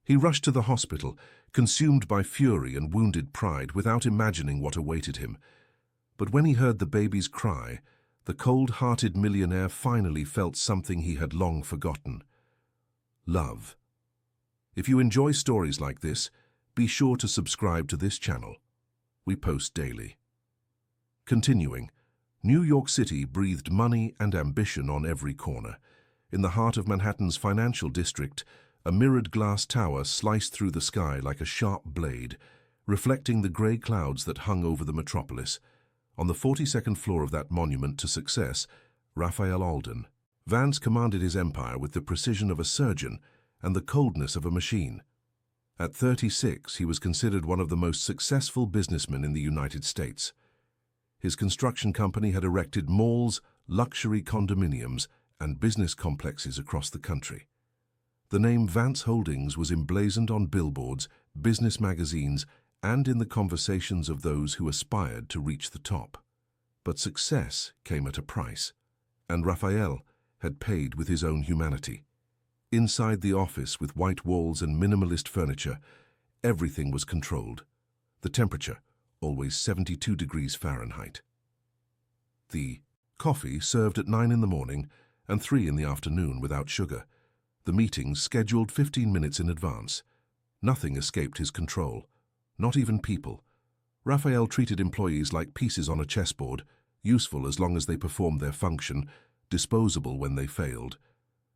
He rushed to the hospital, consumed by fury and wounded pride, without imagining what awaited him. But when he heard the baby's cry, the cold-hearted millionaire finally felt something he had long forgotten: love. If you enjoy stories like this, be sure to subscribe to this channel. We post daily. Continuing, New York City breathed money and ambition on every corner. In the heart of Manhattan's financial district, a mirrored glass tower sliced through the sky like a sharp blade, reflecting the grey clouds that hung over the metropolis. On the 42nd floor of that monument to success, Raphael Alden, Vance commanded his empire with the precision of a surgeon and the coldness of a machine. At 36, he was considered one of the most successful businessmen in the United States. His construction company had erected malls, luxury condominiums, and business complexes across the country. The name Vance Holdings was emblazoned on billboards, business magazines, and in the conversations of those who aspired to reach the top. But success came at a price, and Raphael had paid with his own humanity. Inside the office, with white walls and minimalist furniture, everything was controlled. The temperature, always 72 degrees Fahrenheit. The coffee served at 9 in the morning and 3 in the afternoon without sugar. The meetings scheduled 15 minutes in advance. Nothing escaped his control, not even people. Raphael treated employees like pieces on a chessboard, useful as long as they performed their function, disposable when they failed.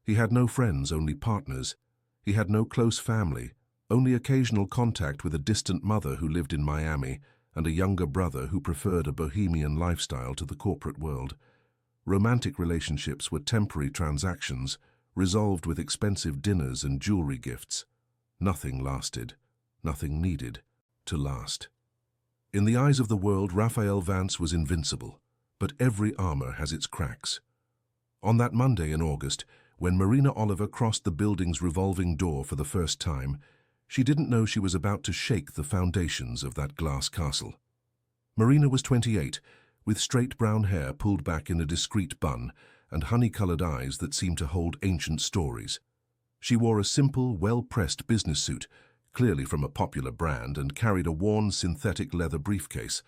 He had no friends, only partners. He had no close family, only occasional contact with a distant mother who lived in Miami and a younger brother who preferred a bohemian lifestyle to the corporate world. Romantic relationships were temporary transactions, resolved with expensive dinners and jewelry gifts. Nothing lasted, nothing needed to last. In the eyes of the world, Raphael Vance was invincible, but every armor has its cracks. On that Monday in August, when Marina Oliver crossed the building's revolving door for the first time, she didn't know she was about to shake the foundations of that glass castle. Marina was 28, with straight brown hair pulled back in a discreet bun and honey-colored eyes that seemed to hold ancient stories. She wore a simple, well-pressed business suit, clearly from a popular brand, and carried a worn synthetic leather briefcase.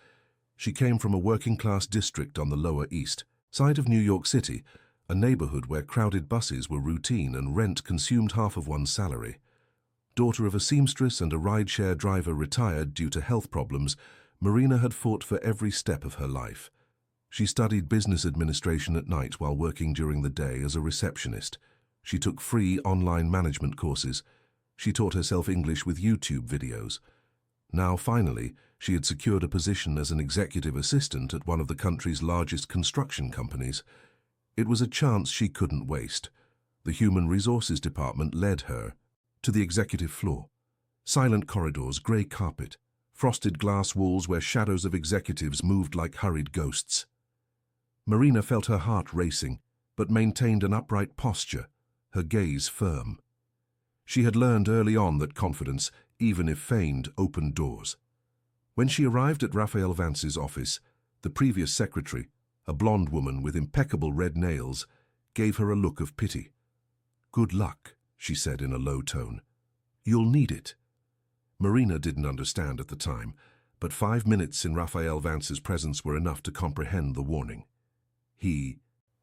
She came from a working-class district on the Lower East Side of New York City, a neighborhood where crowded buses were routine and rent consumed half of one's salary. Daughter of a seamstress and a rideshare driver retired due to health problems, Marina had fought for every step of her life. She studied business administration at night while working during the day as a receptionist. She took free online management courses. She taught herself English with YouTube videos. Now, finally, she had secured a position as an executive assistant at one of the country's largest construction companies. It was a chance she couldn't waste. The Human Resources Department led her to the executive floor. Silent corridors, grey carpet, frosted glass walls where shadows of executives moved like hurried ghosts. Marina felt her heart racing, but maintained an upright posture, her gaze firm. She had learned early on that confidence, even if feigned, opened doors. When she arrived at Raphael Vance's office, the previous secretary, a blonde woman with impeccable red nails, gave her a look of pity. "Good luck," she said in a low tone. "You'll need it." Marina didn't understand at the time, but 5 minutes in Raphael Vance's presence were enough to comprehend the warning. He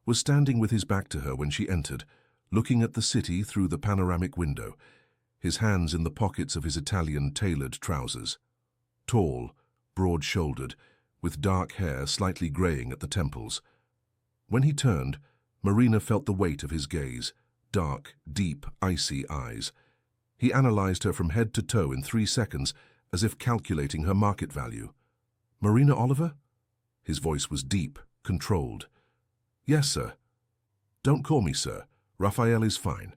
was standing with his back to her when she entered, looking at the city through the panoramic window, his hands in the pockets of his Italian tailored trousers. Tall, broad-shouldered, with dark hair slightly graying at the temples. When he turned, Marina felt the weight of his gaze, dark, deep, icy eyes. He analyzed her from head to toe in 3 seconds, as if calculating her market value. "Marina Oliver?" His voice was deep, controlled. "Yes, sir." "Don't call me sir. Raphael is fine."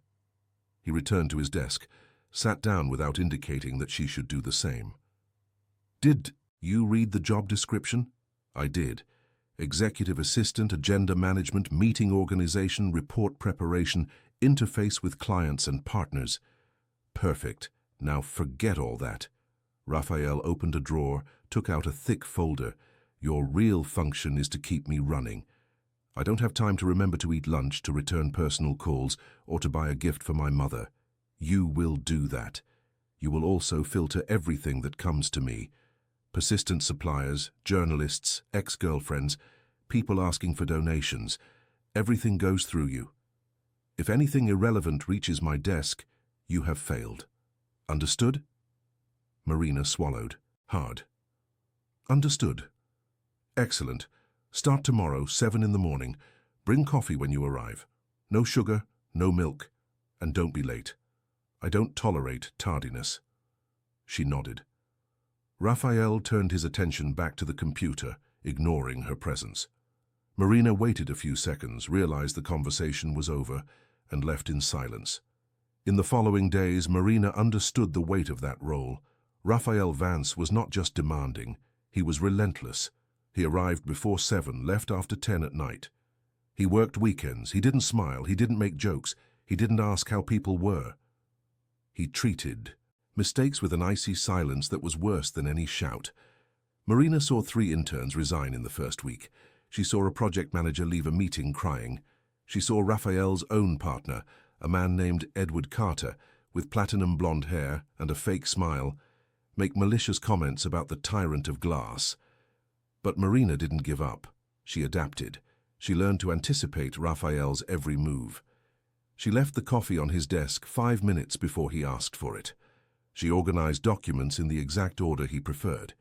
He returned to his desk, sat down without indicating that she should do the same. "Did you read the job description?" "I did. Executive assistant, agenda management, meeting organization, report preparation, interface with clients and partners." "Perfect. Now forget all that." Raphael opened a drawer, took out a thick folder. "Your real function is to keep me running. I don't have time to remember to eat lunch, to return personal calls, or to buy a gift for my mother. You will do that." you will also filter everything that comes to me. Persistent suppliers, journalists, ex-girlfriends, people asking for donations. Everything goes through you. If anything irrelevant reaches my desk, you have failed. Understood? Marina swallowed, hard. Understood. Excellent. Start tomorrow, 7 in the morning. Bring coffee when you arrive. No sugar, no milk, and don't be late. I don't tolerate tardiness. She nodded. Raphael turned his attention back to the computer, ignoring her presence. Marina waited a few seconds, realized the conversation was over, and left in silence. In the following days, Marina understood the weight of that role. Raphael Vance was not just demanding, he was relentless. He arrived before 7, left after 10 at night. He worked weekends, he didn't smile, he didn't make jokes, he didn't ask how people were. He treated mistakes with an icy silence that was worse than any shout. Marina saw 3 interns resign in the first week. She saw a project manager leave a meeting crying. She saw Raphael's own partner, a man named Edward Carter, with platinum blonde hair and a fake smile, make malicious comments about the tyrant of glass. But Marina didn't give up. She adapted. She learned to anticipate Raphael's every move. She left the coffee on his desk 5 minutes before he asked for it. She organized documents in the exact order he preferred.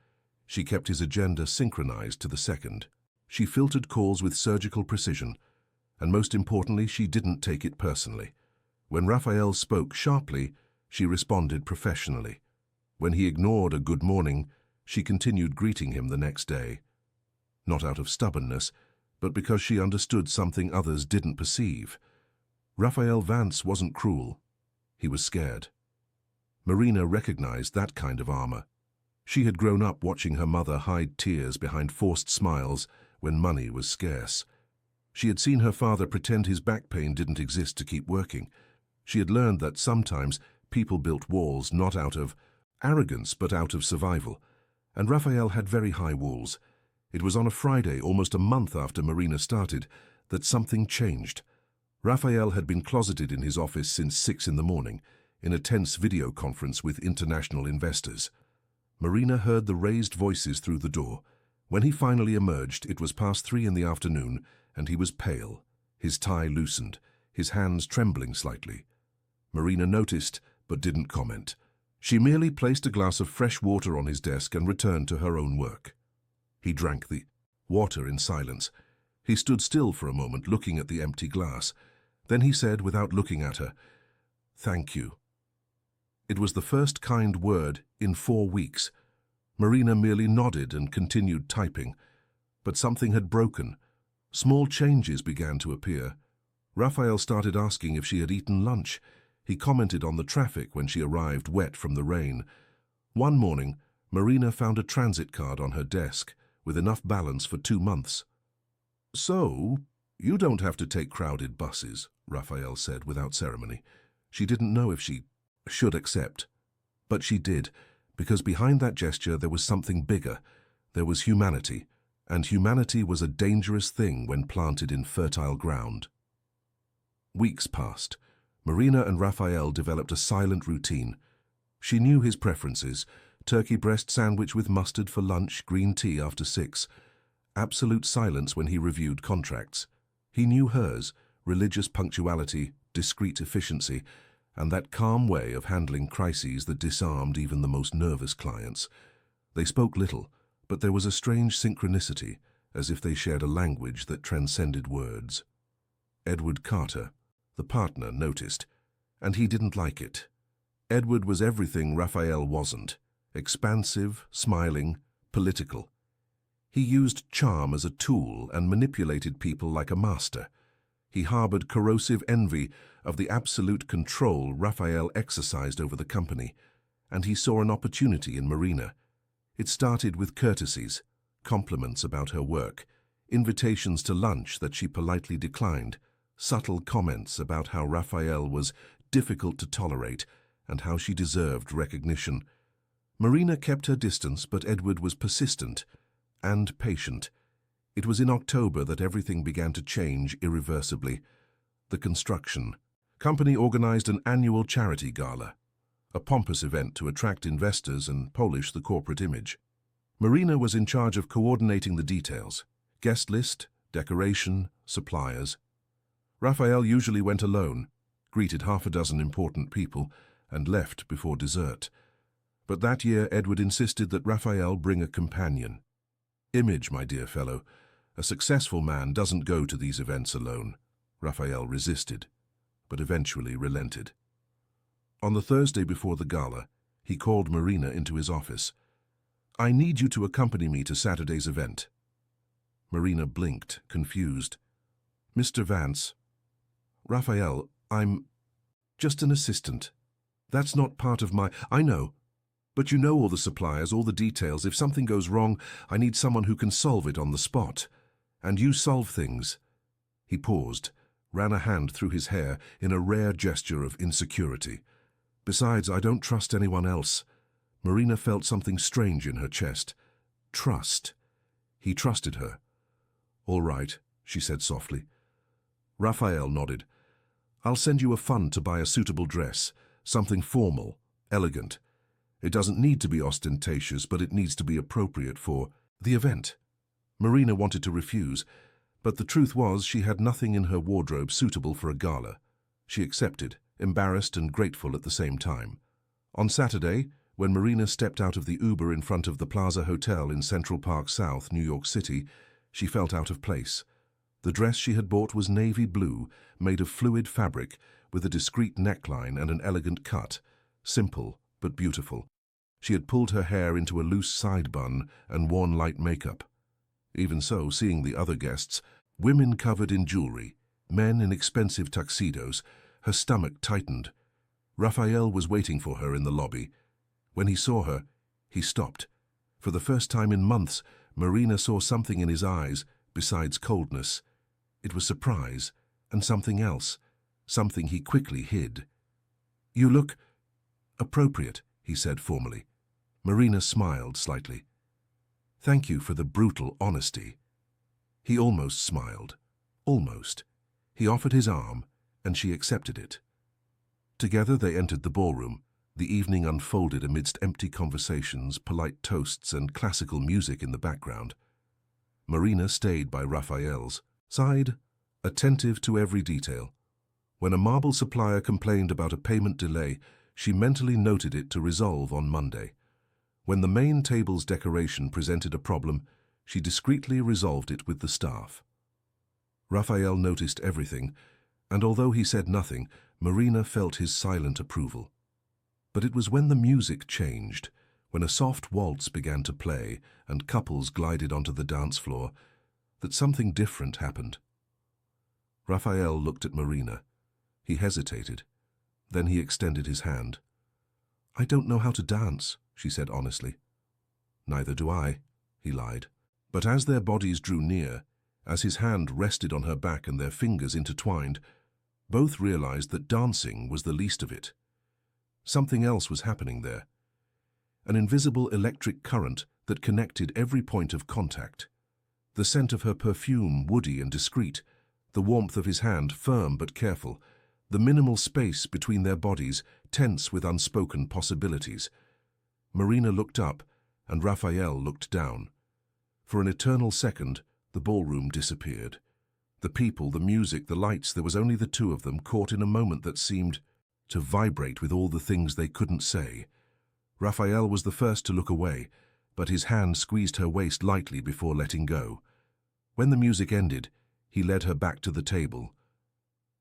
She kept his agenda synchronized to the second. She filtered calls with surgical precision, and most importantly, she didn't take it personally. When Raphael spoke sharply, she responded professionally. When he ignored a good morning, she continued greeting him the next day. Not out of stubbornness, but because she understood something others didn't perceive. Raphael Vance wasn't cruel. He was scared. Marina recognized that kind of armor. She had grown up watching her mother hide tears behind forced smiles when money was scarce. She had seen her father pretend his back pain didn't exist to keep working. She had learned that sometimes people built walls not out of arrogance but out of survival. And Raphael had very high walls. It was on a Friday, almost a month after Marina started, that something changed. Raphael had been closeted in his office since 6 in the morning, in a tense video conference with international investors. Marina heard the raised voices through the door. When he finally emerged, it was past 3 in the afternoon, and he was pale, his tie loosened, his hands trembling slightly. Marina noticed, but didn't comment. She merely placed a glass of fresh water on his desk and returned to her own work. He drank the water in silence. He stood still for a moment, looking at the empty glass. Then he said, without looking at her, "Thank you." It was the first kind word in 4 weeks. Marina merely nodded and continued typing. But something had broken. Small changes began to appear. Raphael started asking if she had eaten lunch. He commented on the traffic when she arrived wet from the rain. One morning, Marina found a transit card on her desk with enough balance for 2 months. "So, you don't have to take crowded buses," Raphael said without ceremony. She didn't know if she should accept. But she did, because behind that gesture there was something bigger. There was humanity, and humanity was a dangerous thing when planted in fertile ground. Weeks passed. Marina and Raphael developed a silent routine. She knew his preferences: turkey breast sandwich with mustard for lunch, green tea after 6. Absolute silence when he reviewed contracts. He knew hers: religious punctuality, discreet efficiency, and that calm way of handling crises that disarmed even the most nervous clients. They spoke little, but there was a strange synchronicity, as if they shared a language that transcended words. Edward Carter, the partner, noticed, and he didn't like it. Edward was everything Raphael wasn't: expansive, smiling, political. He used charm as a tool and manipulated people like a master. He harbored corrosive envy of the absolute control Raphael exercised over the company, and he saw an opportunity in Marina. It started with courtesies, compliments about her work, invitations to lunch that she politely declined, subtle comments about how Raphael was difficult to tolerate and how she deserved recognition. Marina kept her distance, but Edward was persistent and patient. It was in October that everything began to change irreversibly. The construction company organized an annual charity gala. a pompous event to attract investors and polish the corporate image. Marina was in charge of coordinating the details: guest list, decoration, suppliers. Raphael usually went alone, greeted half a dozen important people, and left before dessert. But that year Edward insisted that Raphael bring a companion. "Image, my dear fellow. A successful man doesn't go to these events alone." Raphael resisted, but eventually relented. On the Thursday before the gala, he called Marina into his office. "I need you to accompany me to Saturday's event." Marina blinked, confused. "Mr. Vance." "Raphael, I'm just an assistant. That's not part of my—" "I know. But you know all the suppliers, all the details. If something goes wrong, I need someone who can solve it on the spot. And you solve things." He paused, ran a hand through his hair in a rare gesture of insecurity. "Besides, I don't trust anyone else." Marina felt something strange in her chest. Trust. He trusted her. "All right," she said softly. Raphael nodded. "I'll send you a fund to buy a suitable dress, something formal, elegant. It doesn't need to be ostentatious, but it needs to be appropriate for the event." Marina wanted to refuse, but the truth was she had nothing in her wardrobe suitable for a gala. She accepted, embarrassed and grateful at the same time. On Saturday, when Marina stepped out of the Uber in front of the Plaza Hotel in Central Park South, New York City, she felt out of place. The dress she had bought was navy blue, made of fluid fabric, with a discreet neckline and an elegant cut, simple but beautiful. She had pulled her hair into a loose side bun and worn light makeup. Even so, seeing the other guests, women covered in jewelry, men in expensive tuxedos, her stomach tightened. Raphael was waiting for her in the lobby. When he saw her, he stopped. For the first time in months, Marina saw something in his eyes besides coldness. It was surprise and something else, something he quickly hid. "You look appropriate," he said formally. Marina smiled slightly. "Thank you for the brutal honesty." He almost smiled. Almost. He offered his arm, and she accepted it. Together they entered the ballroom. The evening unfolded amidst empty conversations, polite toasts, and classical music in the background. Marina stayed by Raphael's side, attentive to every detail. When a marble supplier complained about a payment delay, she mentally noted it to resolve on Monday. When the main table's decoration presented a problem, she discreetly resolved it with the staff. Raphael noticed everything, and although he said nothing, Marina felt his silent approval. But it was when the music changed, when a soft waltz began to play and couples glided onto the dance floor, that something different happened. Raphael looked at Marina. He hesitated. Then he extended his hand. "I don't know how to dance," she said honestly. "Neither do I," he lied. But as their bodies drew near, as his hand rested on her back and their fingers intertwined, both realized that dancing was the least of it. Something else was happening there. An invisible electric current that connected every point of contact. The scent of her perfume, woody and discreet, the warmth of his hand, firm but careful, the minimal space between their bodies, tense with unspoken possibilities. Marina looked up, and Raphael looked down. For an eternal second, the ballroom disappeared. The people, the music, the lights, there was only the two of them, caught in a moment that seemed to vibrate with all the things they couldn't say. Raphael was the first to look away, but his hand squeezed her waist lightly before letting go. When the music ended, he led her back to the table.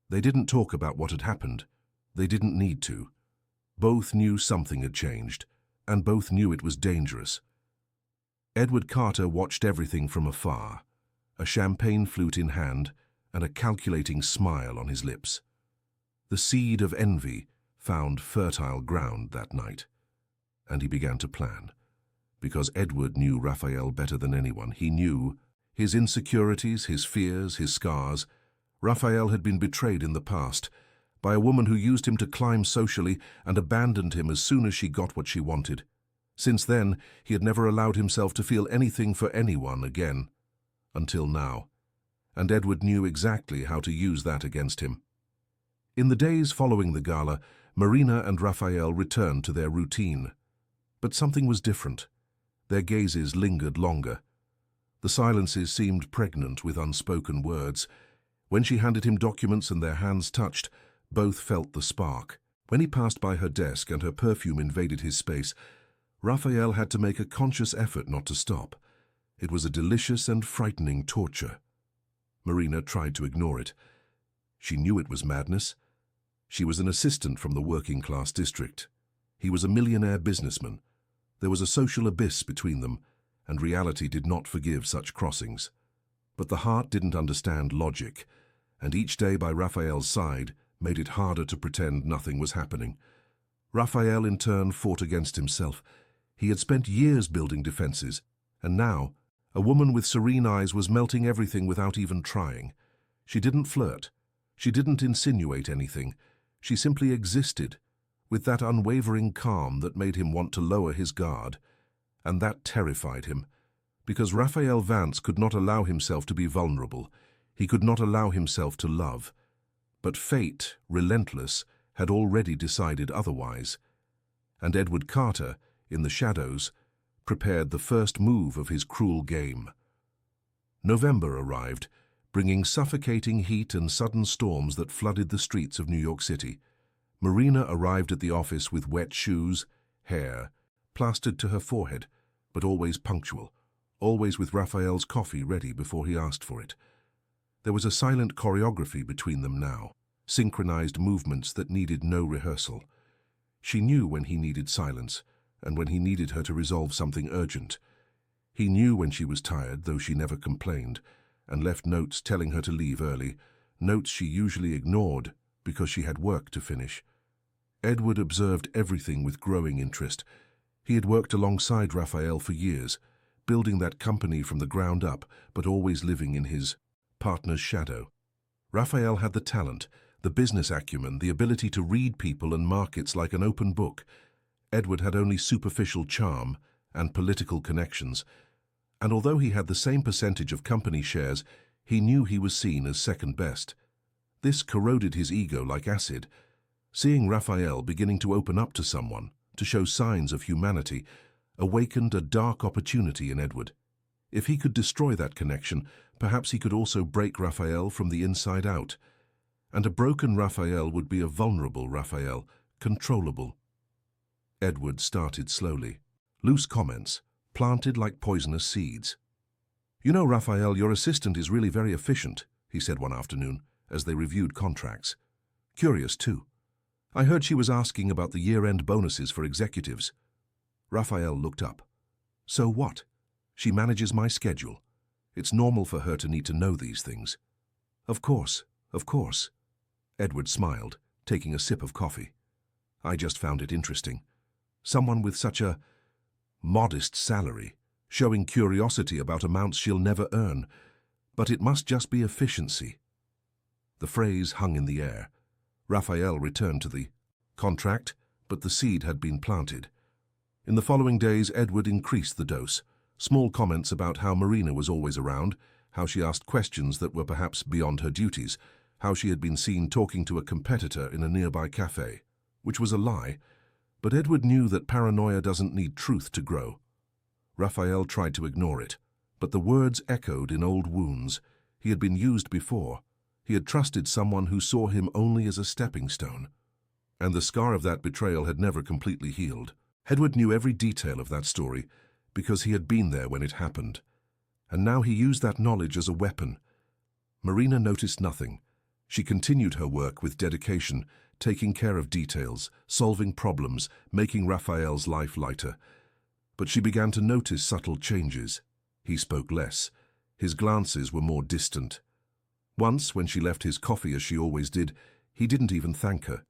They didn't talk about what had happened. They didn't need to. Both knew something had changed, and both knew it was dangerous. Edward Carter watched everything from afar, a champagne flute in hand and a calculating smile on his lips. The seed of envy found fertile ground that night, and he began to plan. Because Edward knew Raphael better than anyone, he knew his insecurities, his fears, his scars. Raphael had been betrayed in the past by a woman who used him to climb socially and abandoned him as soon as she got what she wanted. Since then, he had never allowed himself to feel anything for anyone again, until now, and Edward knew exactly how to use that against him. In the days following the gala, Marina and Raphael returned to their routine. But something was different. Their gazes lingered longer. The silences seemed pregnant with unspoken words. When she handed him documents and their hands touched, both felt the spark. When he passed by her desk and her perfume invaded his space, Raphael had to make a conscious effort not to stop. It was a delicious and frightening torture. Marina tried to ignore it. She knew it was madness. She was an assistant from the working-class district. He was a millionaire businessman. There was a social abyss between them, and reality did not forgive such crossings. But the heart didn't understand logic, and each day by Raphael's side made it harder to pretend nothing was happening. Raphael, in turn, fought against himself. He had spent years building defenses, and now, a woman with serene eyes was melting everything without even trying. She didn't flirt. She didn't insinuate anything. She simply existed, with that unwavering calm that made him want to lower his guard. And that terrified him, because Raphael Vance could not allow himself to be vulnerable. He could not allow himself to love. But fate, relentless, had already decided otherwise. And Edward Carter, in the shadows, prepared the first move of his cruel game. November arrived, bringing suffocating heat and sudden storms that flooded the streets of New York City. Marina arrived at the office with wet shoes, hair, plastered to her forehead, but always punctual, always with Raphael's coffee ready before he asked for it. There was a silent choreography between them now, synchronized movements that needed no rehearsal. She knew when he needed silence, and when he needed her to resolve something urgent. He knew when she was tired, though she never complained, and left notes telling her to leave early, notes she usually ignored because she had work to finish. Edward observed everything with growing interest. He had worked alongside Raphael for years, building that company from the ground up, but always living in his partner's shadow. Raphael had the talent, the business acumen, the ability to read people and markets like an open book. Edward had only superficial charm and political connections, and although he had the same percentage of company shares, he knew he was seen as second best. This corroded his ego like acid. Seeing Raphael beginning to open up to someone, to show signs of humanity, awakened a dark opportunity in Edward. If he could destroy that connection, perhaps he could also break Raphael from the inside out. And a broken Raphael would be a vulnerable Raphael, controllable. Edward started slowly. Loose comments, planted like poisonous seeds. "You know, Raphael, your assistant is really very efficient," he said one afternoon, as they reviewed contracts. "Curious, too. I heard she was asking about the year-end bonuses for executives." Raphael looked up. "So what? She manages my schedule. It's normal for her to need to know these things." Of course. Edward smiled, taking a sip of coffee. "I just found it interesting. Someone with such a modest salary, showing curiosity about amounts she'll never earn. But it must just be efficiency." The phrase hung in the air. Raphael returned to the contract, but the seed had been planted. In the following days, Edward increased the dose. Small comments about how Marina was always around, how she asked questions that were perhaps beyond her duties, how she had been seen talking to a competitor in a nearby cafe, which was a lie. But Edward knew that paranoia doesn't need truth to grow. Raphael tried to ignore it, but the words echoed in old wounds. He had been used before. He had trusted someone who saw him only as a stepping stone. And the scar of that betrayal had never completely healed. Edward knew every detail of that story because he had been there when it happened. And now he used that knowledge as a weapon. Marina noticed nothing. She continued her work with dedication, taking care of details, solving problems, making Raphael's life lighter. But she began to notice subtle changes. He spoke less. His glances were more distant. Once, when she left his coffee as she always did, he didn't even thank her.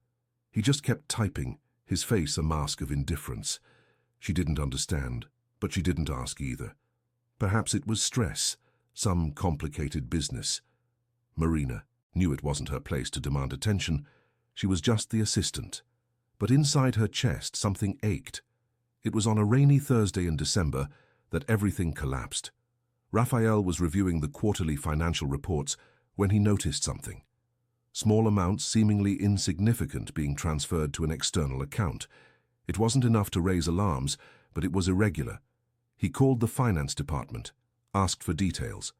He just kept typing, his face a mask of indifference. She didn't understand, but she didn't ask either. Perhaps it was stress, some complicated business. Marina knew it wasn't her place to demand attention. She was just the assistant. But inside her chest, something ached. It was on a rainy Thursday in December that everything collapsed. Raphael was reviewing the quarterly financial reports when he noticed something. small amounts seemingly insignificant being transferred to an external account. It wasn't enough to raise alarms, but it was irregular. He called the finance department, asked for details.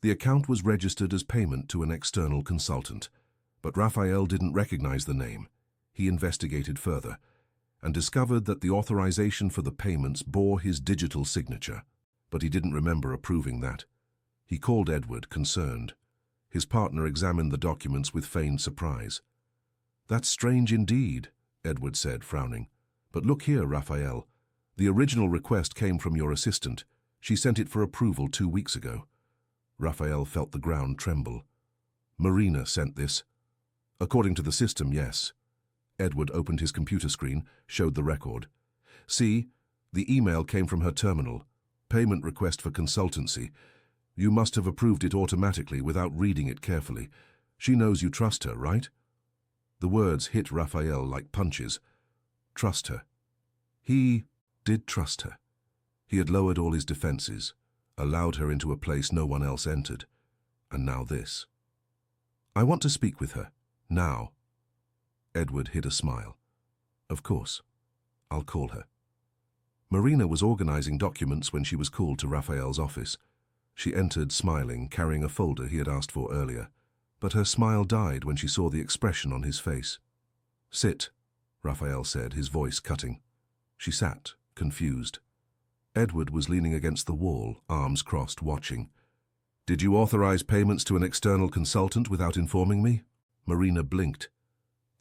The account was registered as payment to an external consultant, but Raphael didn't recognize the name. He investigated further and discovered that the authorization for the payments bore his digital signature, but he didn't remember approving that. He called Edward, concerned. His partner examined the documents with feigned surprise. "That's strange indeed," Edward said, frowning. "But look here, Raphael. The original request came from your assistant. She sent it for approval 2 weeks ago." Raphael felt the ground tremble. "Marina sent this." "According to the system, yes." Edward opened his computer screen, showed the record. "See, the email came from her terminal. Payment request for consultancy. You must have approved it automatically without reading it carefully. She knows you trust her, right?" The words hit Raphael like punches. Trust her. He did trust her. He had lowered all his defenses, allowed her into a place no one else entered. And now this. "I want to speak with her. Now." Edward hid a smile. "Of course. I'll call her." Marina was organizing documents when she was called to Raphael's office. She entered smiling, carrying a folder he had asked for earlier. But her smile died when she saw the expression on his face. "Sit," Raphael said, his voice cutting. She sat, confused. Edward was leaning against the wall, arms crossed, watching. "Did you authorize payments to an external consultant without informing me?" Marina blinked.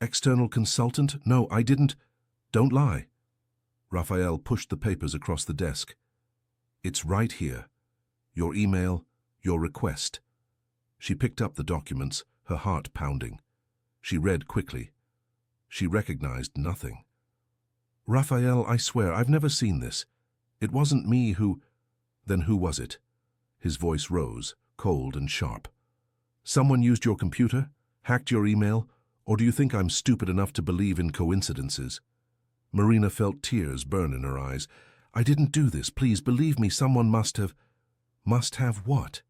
"External consultant? No, I didn't." "Don't lie." Raphael pushed the papers across the desk. "It's right here. Your email, your request." She picked up the documents, her heart pounding. She read quickly. She recognized nothing. "Raphael, I swear, I've never seen this. It wasn't me who—" "Then who was it?" His voice rose, cold and sharp. "Someone used your computer, hacked your email, or do you think I'm stupid enough to believe in coincidences?" Marina felt tears burn in her eyes. "I didn't do this. Please believe me, someone must have—" "Must have what?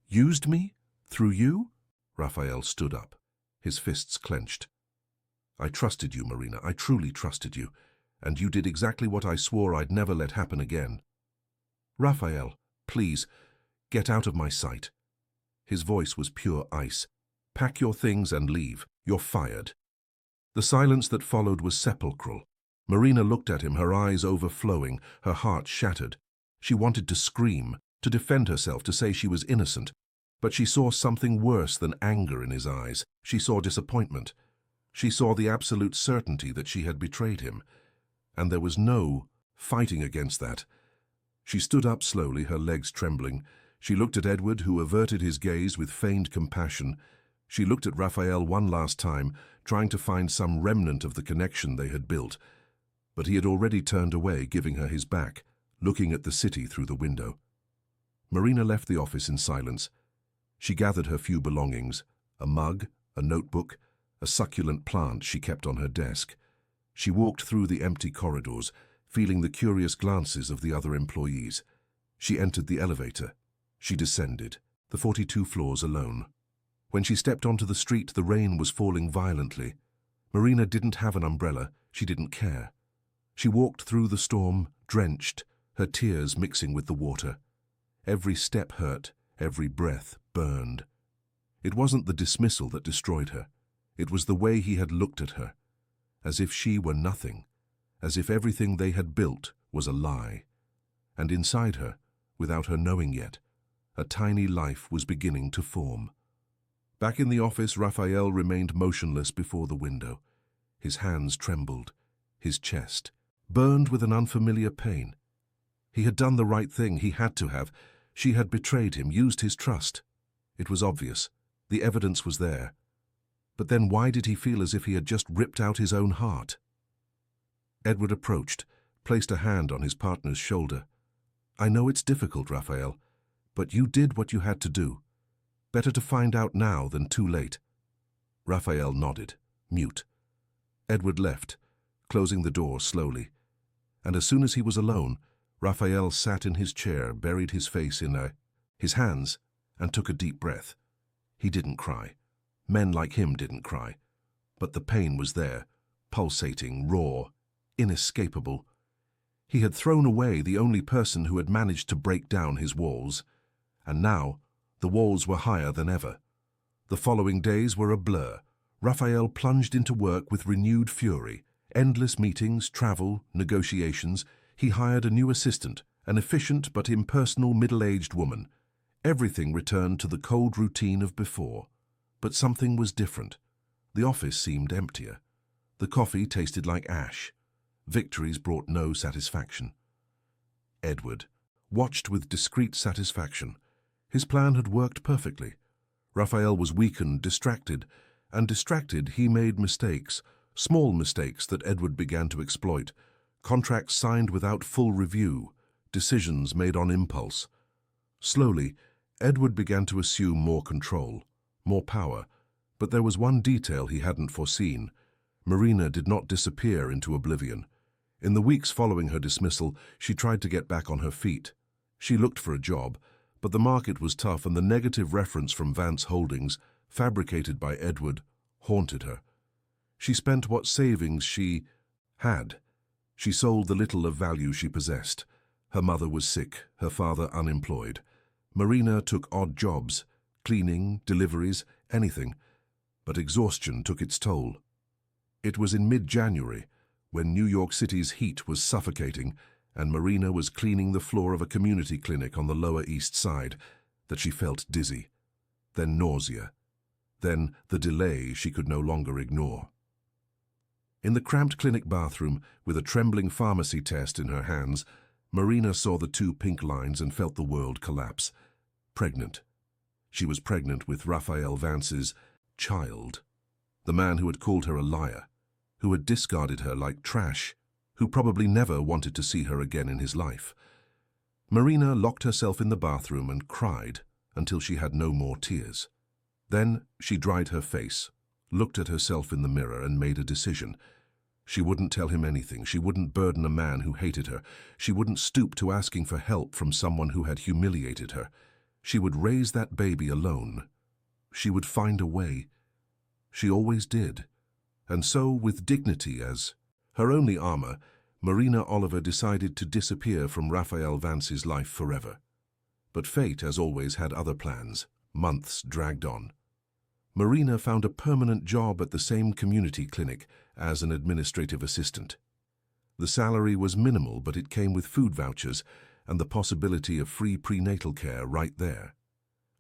Used me? Through you?" Raphael stood up, his fists clenched. "I trusted you, Marina. I truly trusted you. And you did exactly what I swore I'd never let happen again." "Raphael, please, get out of my sight." His voice was pure ice. "Pack your things and leave. You're fired." The silence that followed was sepulchral. Marina looked at him, her eyes overflowing, her heart shattered. She wanted to scream, to defend herself, to say she was innocent. But she saw something worse than anger in his eyes. She saw disappointment. She saw the absolute certainty that she had betrayed him. And there was no fighting against that. She stood up slowly, her legs trembling. She looked at Edward, who averted his gaze with feigned compassion. She looked at Raphael one last time, trying to find some remnant of the connection they had built. But he had already turned away, giving her his back, looking at the city through the window. Marina left the office in silence. She gathered her few belongings, a mug, a notebook, a succulent plant she kept on her desk. She walked through the empty corridors, feeling the curious glances of the other employees. She entered the elevator. She descended, the 42 floors alone. When she stepped onto the street, the rain was falling violently. Marina didn't have an umbrella. She didn't care. She walked through the storm, drenched, her tears mixing with the water. Every step hurt, every breath burned. It wasn't the dismissal that destroyed her. It was the way he had looked at her, as if she were nothing, as if everything they had built was a lie. And inside her, without her knowing yet, a tiny life was beginning to form. Back in the office, Raphael remained motionless before the window. His hands trembled, his chest burned with an unfamiliar pain. He had done the right thing, he had to have. She had betrayed him, used his trust. It was obvious. The evidence was there. But then why did he feel as if he had just ripped out his own heart? Edward approached, placed a hand on his partner's shoulder. "I know it's difficult, Raphael, but you did what you had to do. Better to find out now than too late." Raphael nodded, mute. Edward left, closing the door slowly. And as soon as he was alone, Raphael sat in his chair, buried his face in his hands, and took a deep breath. He didn't cry. Men like him didn't cry. But the pain was there, pulsating, raw, inescapable. He had thrown away the only person who had managed to break down his walls. And now, the walls were higher than ever. The following days were a blur. Raphael plunged into work with renewed fury. Endless meetings, travel, negotiations. He hired a new assistant, an efficient but impersonal middle-aged woman. Everything returned to the cold routine of before. But something was different. The office seemed emptier. The coffee tasted like ash. Victories brought no satisfaction. Edward watched with discreet satisfaction. His plan had worked perfectly. Raphael was weakened, distracted, and distracted he made mistakes, small mistakes that Edward began to exploit, contracts signed without full review, decisions made on impulse. Slowly, Edward began to assume more control, more power, but there was one detail he hadn't foreseen. Marina did not disappear into oblivion. In the weeks following her dismissal, she tried to get back on her feet. She looked for a job, but the market was tough and the negative reference from Vance Holdings, fabricated by Edward, haunted her. She spent what savings she had. She sold the little of value she possessed. Her mother was sick, her father unemployed. Marina took odd jobs, cleaning, deliveries, anything. But exhaustion took its toll. It was in mid-January, when New York City's heat was suffocating and Marina was cleaning the floor of a community clinic on the Lower East Side, that she felt dizzy, then nausea, then the delay she could no longer ignore. In the cramped clinic bathroom, with a trembling pharmacy test in her hands, Marina saw the 2 pink lines and felt the world collapse. Pregnant. She was pregnant with Raphael Vance's child, the man who had called her a liar, who had discarded her like trash, who probably never wanted to see her again in his life. Marina locked herself in the bathroom and cried until she had no more tears. Then she dried her face, looked at herself in the mirror and made a decision. She wouldn't tell him anything. She wouldn't burden a man who hated her. She wouldn't stoop to asking for help from someone who had humiliated her. She would raise that baby alone. She would find a way. She always did. And so, with dignity as her only armor, Marina Oliver decided to disappear from Raphael Vance's life forever. But fate, as always, had other plans. Months dragged on. Marina found a permanent job at the same community clinic as an administrative assistant. The salary was minimal, but it came with food vouchers and the possibility of free prenatal care right there.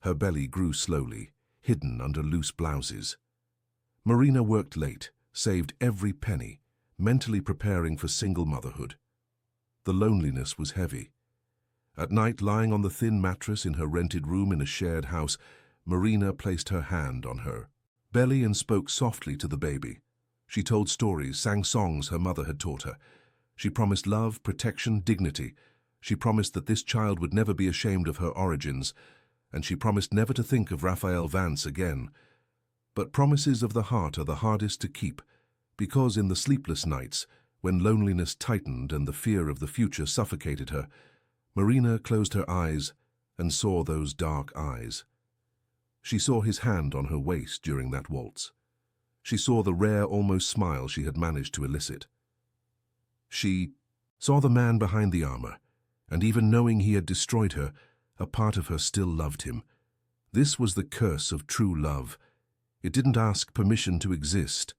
Her belly grew slowly, hidden under loose blouses. Marina worked late, saved every penny, mentally preparing for single motherhood. The loneliness was heavy. At night, lying on the thin mattress in her rented room in a shared house, Marina placed her hand on her belly and spoke softly to the baby. She told stories, sang songs her mother had taught her. She promised love, protection, dignity. She promised that this child would never be ashamed of her origins, and she promised never to think of Raphael Vance again. But promises of the heart are the hardest to keep, because in the sleepless nights, when loneliness tightened and the fear of the future suffocated her, Marina closed her eyes and saw those dark eyes. She saw his hand on her waist during that waltz. She saw the rare, almost smile she had managed to elicit. She saw the man behind the armor, and even knowing he had destroyed her, a part of her still loved him. This was the curse of true love. It didn't ask permission to exist.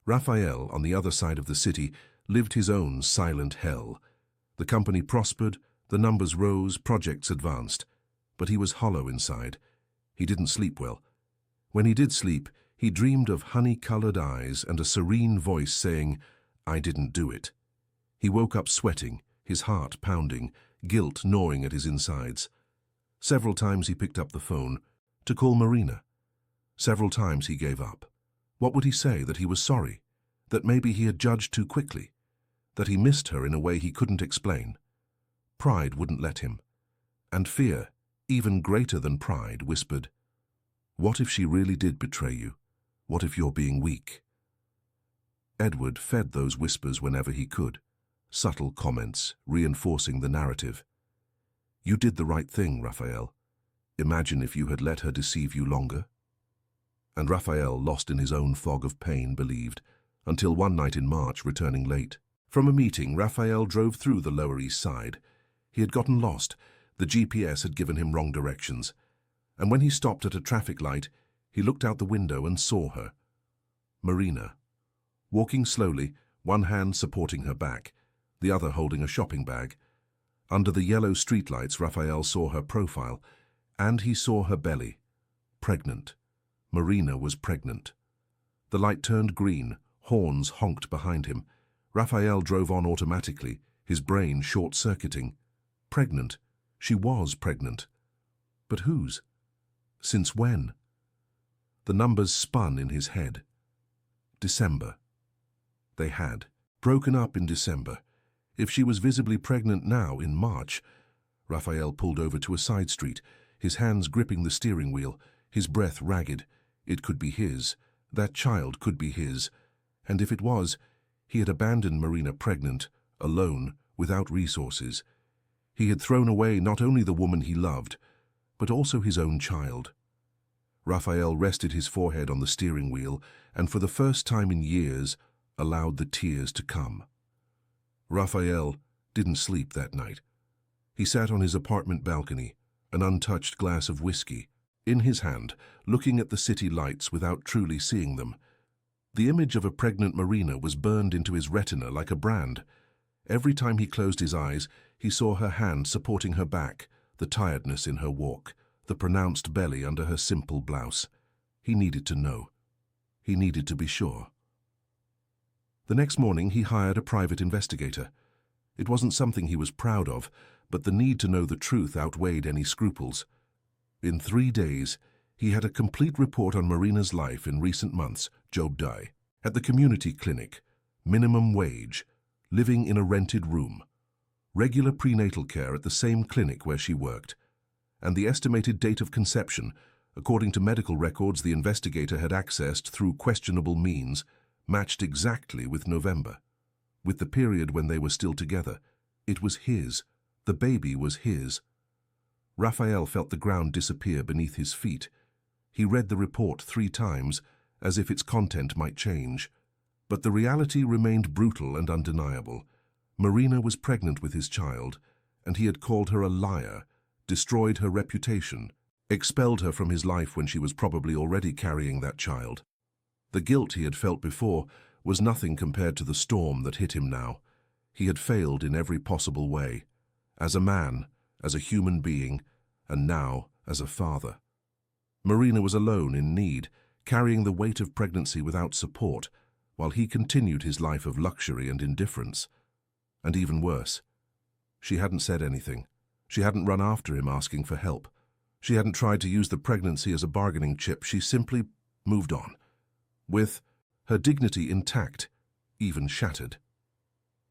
Raphael, on the other side of the city, lived his own silent hell. The company prospered, the numbers rose, projects advanced. But he was hollow inside. He didn't sleep well. When he did sleep, he dreamed of honey-colored eyes and a serene voice saying, "I didn't do it." He woke up sweating, his heart pounding, guilt gnawing at his insides. Several times he picked up the phone to call Marina. Several times he gave up. What would he say? That he was sorry? That maybe he had judged too quickly? That he missed her in a way he couldn't explain? Pride wouldn't let him. And fear, even greater than pride, whispered, "What if she really did betray you? What if you're being weak?" Edward fed those whispers whenever he could, subtle comments reinforcing the narrative. "You did the right thing, Raphael. Imagine if you had let her deceive you longer." And Raphael, lost in his own fog of pain, believed, until one night in March, returning late. From a meeting, Raphael drove through the Lower East Side. He had gotten lost. The GPS had given him wrong directions. And when he stopped at a traffic light, he looked out the window and saw her. Marina. Walking slowly, one hand supporting her back, the other holding a shopping bag. Under the yellow streetlights, Raphael saw her profile, and he saw her belly. Pregnant. Marina was pregnant. The light turned green, horns honked behind him. Raphael drove on automatically, his brain short-circuiting. Pregnant. She was pregnant. But whose? Since when? The numbers spun in his head. December. They had broken up in December. If she was visibly pregnant now, in March. Raphael pulled over to a side street, his hands gripping the steering wheel, his breath ragged. It could be his. That child could be his. And if it was, he had abandoned Marina pregnant, alone, without resources. He had thrown away not only the woman he loved, but also his own child. Raphael rested his forehead on the steering wheel and for the first time in years allowed the tears to come. Raphael didn't sleep that night. He sat on his apartment balcony, an untouched glass of whiskey, in his hand, looking at the city lights without truly seeing them. The image of a pregnant Marina was burned into his retina like a brand. Every time he closed his eyes, he saw her hand supporting her back, the tiredness in her walk, the pronounced belly under her simple blouse. He needed to know. He needed to be sure. The next morning he hired a private investigator. It wasn't something he was proud of, but the need to know the truth outweighed any scruples. In 3 days, he had a complete report on Marina's life in recent months, Job Dye, at the community clinic, minimum wage, living in a rented room, regular prenatal care at the same clinic where she worked, and the estimated date of conception, according to medical records the investigator had accessed through questionable means, matched exactly with November, with the period when they were still together. It was his. The baby was his. Raphael felt the ground disappear beneath his feet. He read the report 3 times, as if its content might change. But the reality remained brutal and undeniable. Marina was pregnant with his child, and he had called her a liar, destroyed her reputation, expelled her from his life when she was probably already carrying that child. The guilt he had felt before was nothing compared to the storm that hit him now. He had failed in every possible way, as a man, as a human being, and now as a father. Marina was alone in need, carrying the weight of pregnancy without support, while he continued his life of luxury and indifference. And even worse, she hadn't said anything. She hadn't run after him asking for help. She hadn't tried to use the pregnancy as a bargaining chip. She simply moved on, with her dignity intact, even shattered.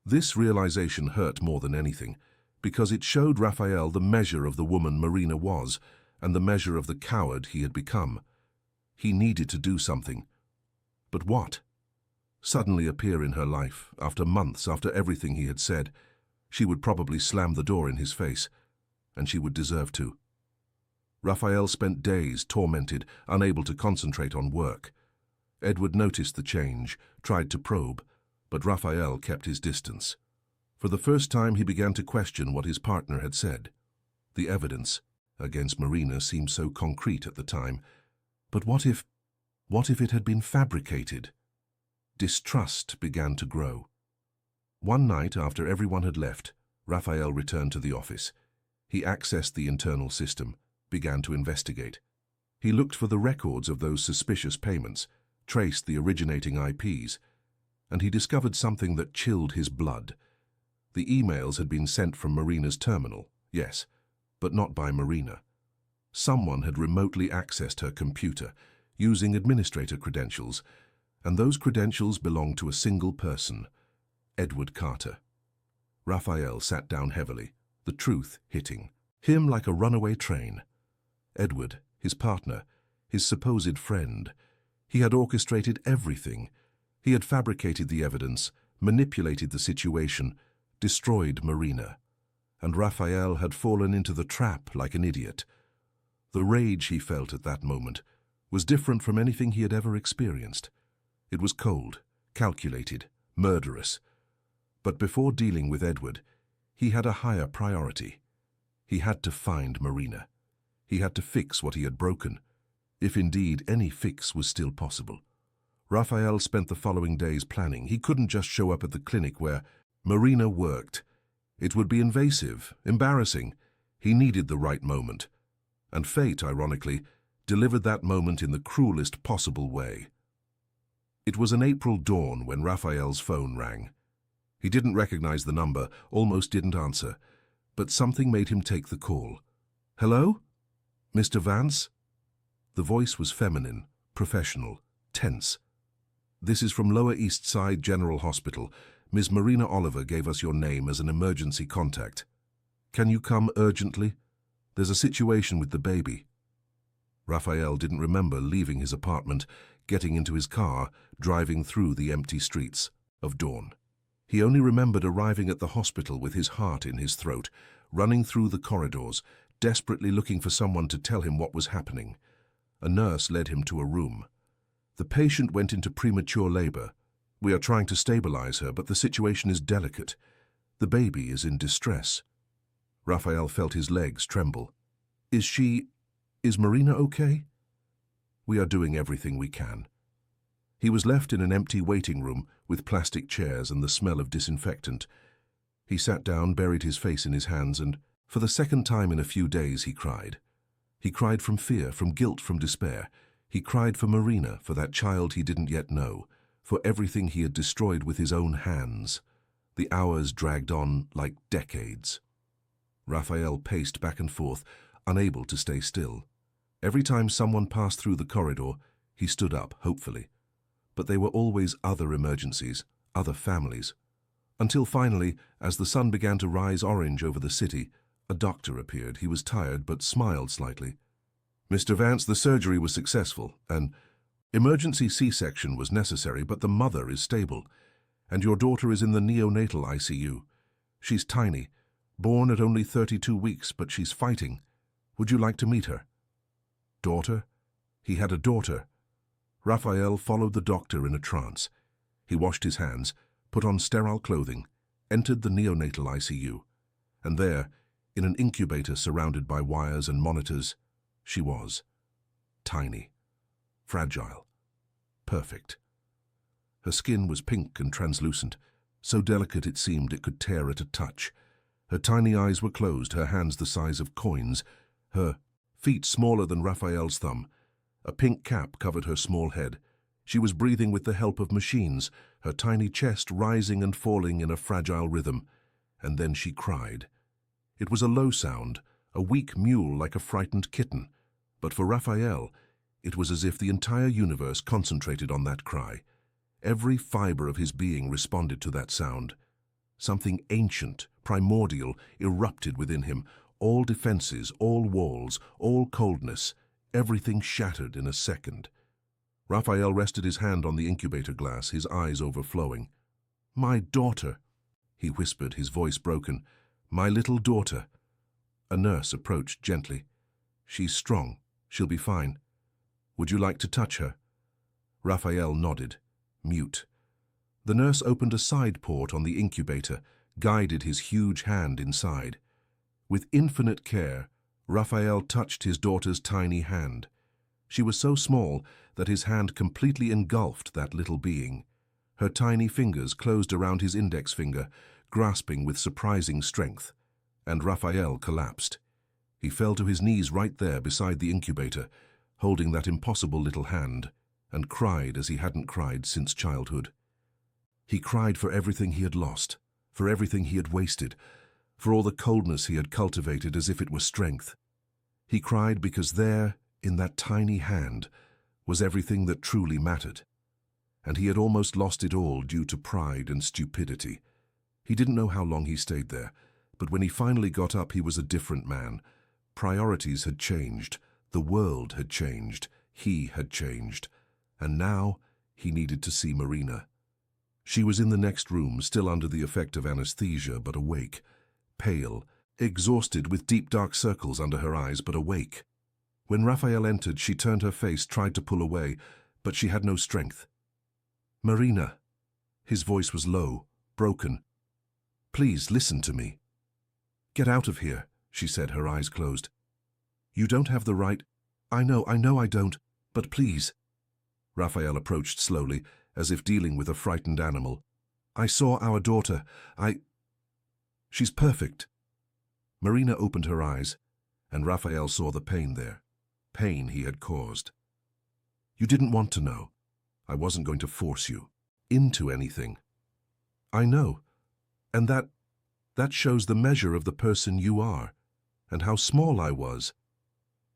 This realization hurt more than anything, because it showed Raphael the measure of the woman Marina was, and the measure of the coward he had become. He needed to do something. But what? Suddenly appear in her life, after months, after everything he had said. She would probably slam the door in his face, and she would deserve to. Raphael spent days tormented, unable to concentrate on work. Edward noticed the change, tried to probe, but Raphael kept his distance. For the first time he began to question what his partner had said. The evidence against Marina seemed so concrete at the time, but what if it had been fabricated? Distrust began to grow. One night, after everyone had left, Raphael returned to the office. He accessed the internal system, began to investigate. He looked for the records of those suspicious payments, traced the originating IPs, and he discovered something that chilled his blood. The emails had been sent from Marina's terminal, yes, but not by Marina. Someone had remotely accessed her computer, using administrator credentials, and those credentials belonged to a single person, Edward Carter. Raphael sat down heavily, the truth hitting him like a runaway train. Edward, his partner, his supposed friend. He had orchestrated everything. He had fabricated the evidence, manipulated the situation, destroyed Marina. And Raphael had fallen into the trap like an idiot. The rage he felt at that moment, was different from anything he had ever experienced. It was cold, calculated, murderous. But before dealing with Edward, he had a higher priority. He had to find Marina. He had to fix what he had broken, if indeed any fix was still possible. Raphael spent the following days planning. He couldn't just show up at the clinic where Marina worked. It would be invasive, embarrassing. He needed the right moment. And fate, ironically, delivered that moment in the cruelest possible way. It was an April dawn when Raphael's phone rang. He didn't recognize the number, almost didn't answer, but something made him take the call. "Hello? Mr. Vance?" The voice was feminine, professional, tense. "This is from Lower East Side General Hospital. Ms. Marina Oliver gave us your name as an emergency contact. Can you come urgently? There's a situation with the baby." Raphael didn't remember leaving his apartment, getting into his car, driving through the empty streets of dawn. He only remembered arriving at the hospital with his heart in his throat, running through the corridors, desperately looking for someone to tell him what was happening. A nurse led him to a room. "The patient went into premature labor. We are trying to stabilize her, but the situation is delicate. The baby is in distress." Raphael felt his legs tremble. Is Marina okay?" "We are doing everything we can." He was left in an empty waiting room with plastic chairs and the smell of disinfectant. He sat down, buried his face in his hands, and for the second time in a few days he cried. He cried from fear, from guilt, from despair. He cried for Marina, for that child he didn't yet know, for everything he had destroyed with his own hands. The hours dragged on like decades. Raphael paced back and forth, unable to stay still. Every time someone passed through the corridor, he stood up, hopefully. But they were always other emergencies, other families. Until finally, as the sun began to rise orange over the city, a doctor appeared. He was tired, but smiled slightly. "Mr. Vance, the surgery was successful. An emergency C-section was necessary, but the mother is stable. And your daughter is in the neonatal ICU. She's tiny, born at only 32 weeks, but she's fighting. Would you like to meet her?" Daughter? He had a daughter. Raphael followed the doctor in a trance. He washed his hands, put on sterile clothing, entered the neonatal ICU. And there, in an incubator surrounded by wires and monitors, she was. Tiny. Fragile. Perfect. Her skin was pink and translucent, so delicate it seemed it could tear at a touch. Her tiny eyes were closed, her hands the size of coins, her feet smaller than Raphael's thumb. A pink cap covered her small head. She was breathing with the help of machines, her tiny chest rising and falling in a fragile rhythm. And then she cried. It was a low sound, a weak mewl like a frightened kitten. But for Raphael, it was as if the entire universe concentrated on that cry. Every fiber of his being responded to that sound. Something ancient, primordial, erupted within him. All defenses, all walls, all coldness, everything shattered in a second. Raphael rested his hand on the incubator glass, his eyes overflowing. "My daughter," he whispered, his voice broken. "My little daughter." A nurse approached gently. "She's strong. She'll be fine. Would you like to touch her?" Raphael nodded, mute. The nurse opened a side port on the incubator, guided his huge hand inside. With infinite care, Raphael touched his daughter's tiny hand. She was so small that his hand completely engulfed that little being. Her tiny fingers closed around his index finger, grasping with surprising strength. And Raphael collapsed. He fell to his knees right there beside the incubator, holding that impossible little hand, and cried as he hadn't cried since childhood. He cried for everything he had lost, for everything he had wasted, for all the coldness he had cultivated as if it were strength. He cried because there, in that tiny hand, was everything that truly mattered. And he had almost lost it all due to pride and stupidity. He didn't know how long he stayed there, but when he finally got up he was a different man. Priorities had changed, the world had changed, he had changed, and now he needed to see Marina. She was in the next room, still under the effect of anesthesia, but awake. Pale, exhausted with deep dark circles under her eyes, but awake. When Raphael entered, she turned her face, tried to pull away, but she had no strength. "Marina." His voice was low, broken. "Please, listen to me." "Get out of here," she said, her eyes closed. "You don't have the right—" I know I don't, but please." Raphael approached slowly, as if dealing with a frightened animal. "I saw our daughter. She's perfect." Marina opened her eyes, and Raphael saw the pain there. Pain he had caused. "You didn't want to know. I wasn't going to force you into anything." "I know. And that shows the measure of the person you are, and how small I was."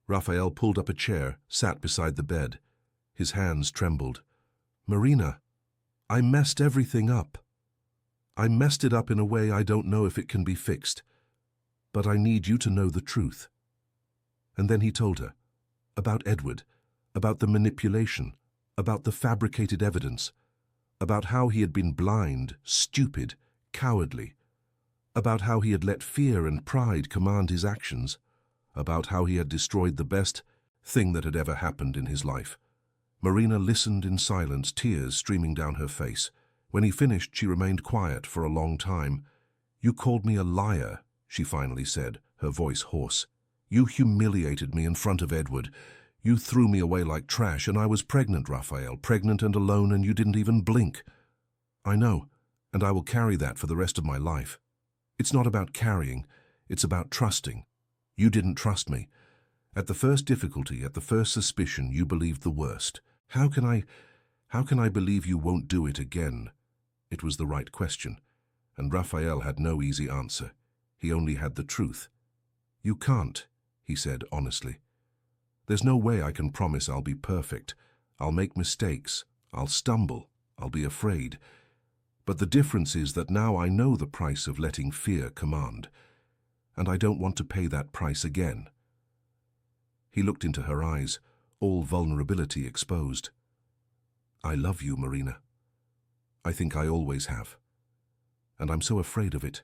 Raphael pulled up a chair, sat beside the bed. His hands trembled. "Marina, I messed everything up. I messed it up in a way I don't know if it can be fixed. But I need you to know the truth." And then he told her. About Edward, about the manipulation, about the fabricated evidence, about how he had been blind, stupid, cowardly, about how he had let fear and pride command his actions, about how he had destroyed the best thing that had ever happened in his life. Marina listened in silence, tears streaming down her face. When he finished, she remained quiet for a long time. "You called me a liar," she finally said, her voice hoarse. "You humiliated me in front of Edward. You threw me away like trash, and I was pregnant, Raphael, pregnant and alone, and you didn't even blink." "I know, and I will carry that for the rest of my life." "It's not about carrying, it's about trusting. You didn't trust me. At the first difficulty, at the first suspicion, you believed the worst. How can I believe you won't do it again?" It was the right question, and Raphael had no easy answer. He only had the truth. "You can't," he said honestly. "There's no way I can promise I'll be perfect. I'll make mistakes. I'll stumble. I'll be afraid. But the difference is that now I know the price of letting fear command, and I don't want to pay that price again." He looked into her eyes, all vulnerability exposed. "I love you, Marina. I think I always have. And I'm so afraid of it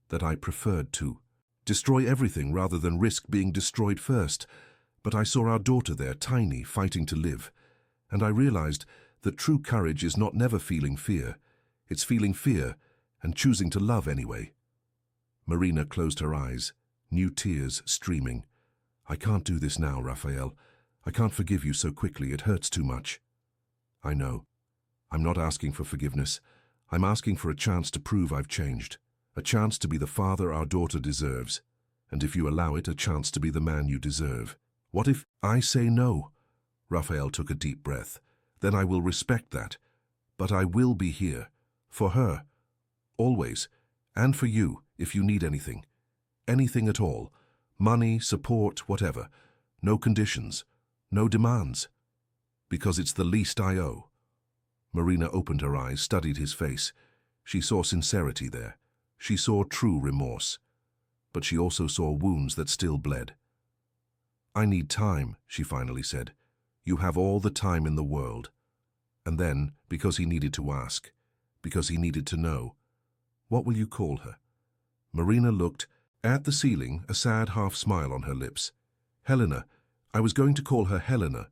that I preferred to destroy everything rather than risk being destroyed first. But I saw our daughter there, tiny, fighting to live, and I realized that true courage is not never feeling fear. It's feeling fear and choosing to love anyway." Marina closed her eyes, new tears streaming. "I can't do this now, Raphael. I can't forgive you so quickly. It hurts too much." "I know. I'm not asking for forgiveness. I'm asking for a chance to prove I've changed. A chance to be the father our daughter deserves. And if you allow it, a chance to be the man you deserve." "What if I say no?" Raphael took a deep breath. "Then I will respect that. But I will be here. For her. Always. And for you, if you need anything. Anything at all. Money, support, whatever. No conditions. No demands. Because it's the least I owe." Marina opened her eyes, studied his face. She saw sincerity there. She saw true remorse. But she also saw wounds that still bled. "I need time," she finally said. "You have all the time in the world." And then, because he needed to ask, because he needed to know, "What will you call her?" Marina looked at the ceiling, a sad half-smile on her lips. "Helena. I was going to call her Helena.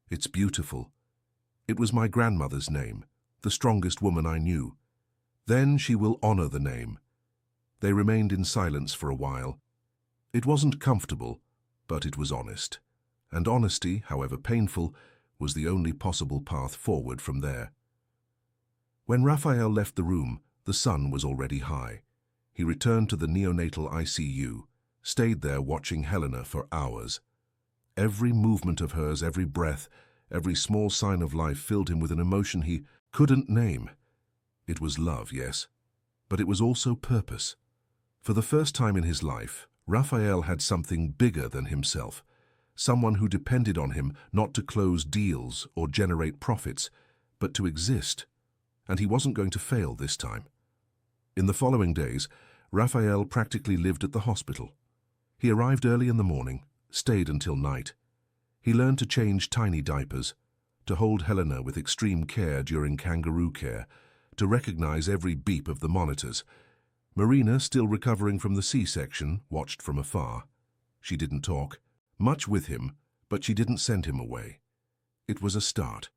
It's beautiful. It was my grandmother's name, the strongest woman I knew. Then she will honor the name." They remained in silence for a while. It wasn't comfortable, but it was honest. And honesty, however painful, was the only possible path forward from there. When Raphael left the room, the sun was already high. He returned to the neonatal ICU, stayed there watching Helena for hours. Every movement of hers, every breath, every small sign of life filled him with an emotion he couldn't name. It was love, yes, but it was also purpose. For the first time in his life, Raphael had something bigger than himself, someone who depended on him not to close deals or generate profits, but to exist. And he wasn't going to fail this time. In the following days, Raphael practically lived at the hospital. He arrived early in the morning, stayed until night. He learned to change tiny diapers, to hold Helena with extreme care during kangaroo care, to recognize every beep of the monitors. Marina, still recovering from the C-section, watched from afar. She didn't talk, Much with him, but she didn't send him away. It was a start.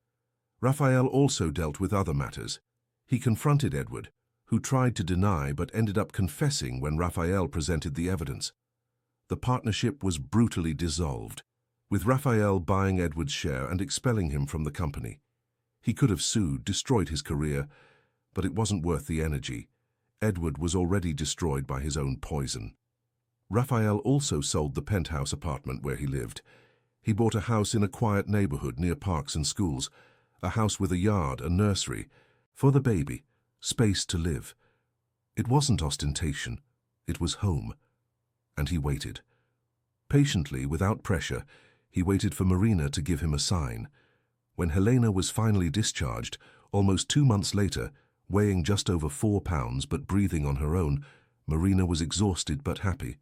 Raphael also dealt with other matters. He confronted Edward, who tried to deny but ended up confessing when Raphael presented the evidence. The partnership was brutally dissolved, with Raphael buying Edward's share and expelling him from the company. He could have sued, destroyed his career, but it wasn't worth the energy. Edward was already destroyed by his own poison. Raphael also sold the penthouse apartment where he lived. He bought a house in a quiet neighborhood near parks and schools, a house with a yard, a nursery, for the baby, space to live. It wasn't ostentation, it was home. And he waited. Patiently, without pressure, he waited for Marina to give him a sign. When Helena was finally discharged, almost 2 months later, weighing just over 4 pounds but breathing on her own, Marina was exhausted but happy.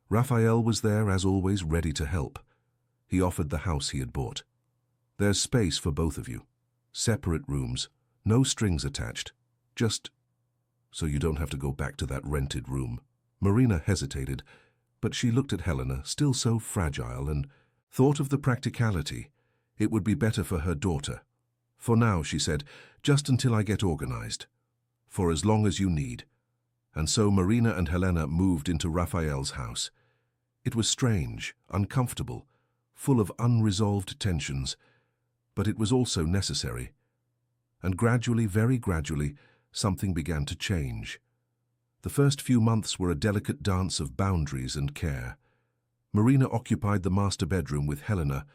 Raphael was there, as always, ready to help. He offered the house he had bought. There's space for both of you. Separate rooms, no strings attached. Just so you don't have to go back to that rented room. Marina hesitated, but she looked at Helena, still so fragile, and thought of the practicality. It would be better for her daughter. For now, she said, just until I get organized. For as long as you need. And so Marina and Helena moved into Raphael's house. It was strange, uncomfortable, full of unresolved tensions, but it was also necessary. And gradually, very gradually, something began to change. The first few months were a delicate dance of boundaries and care. Marina occupied the master bedroom with Helena,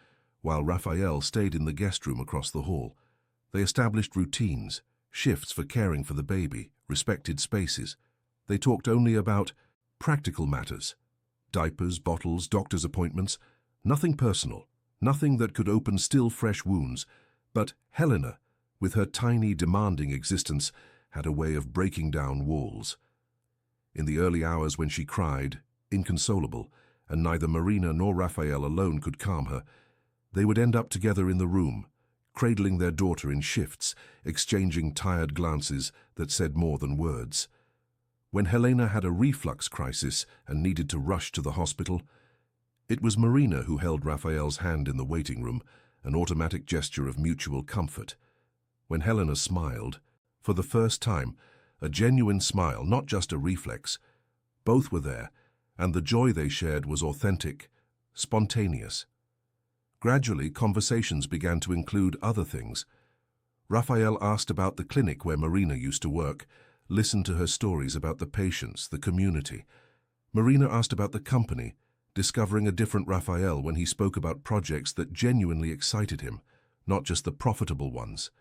while Raphael stayed in the guest room across the hall. They established routines, shifts for caring for the baby, respected spaces. They talked only about practical matters. Diapers, bottles, doctor's appointments. Nothing personal, nothing that could open still fresh wounds. But Helena, with her tiny, demanding existence, had a way of breaking down walls. In the early hours when she cried, inconsolable, and neither Marina nor Raphael alone could calm her, they would end up together in the room, cradling their daughter in shifts, exchanging tired glances that said more than words. When Helena had a reflux crisis and needed to rush to the hospital, it was Marina who held Raphael's hand in the waiting room, an automatic gesture of mutual comfort. When Helena smiled, for the first time, a genuine smile, not just a reflex, both were there, and the joy they shared was authentic, spontaneous. Gradually, conversations began to include other things. Raphael asked about the clinic where Marina used to work, listened to her stories about the patients, the community. Marina asked about the company, discovering a different Raphael when he spoke about projects that genuinely excited him, not just the profitable ones.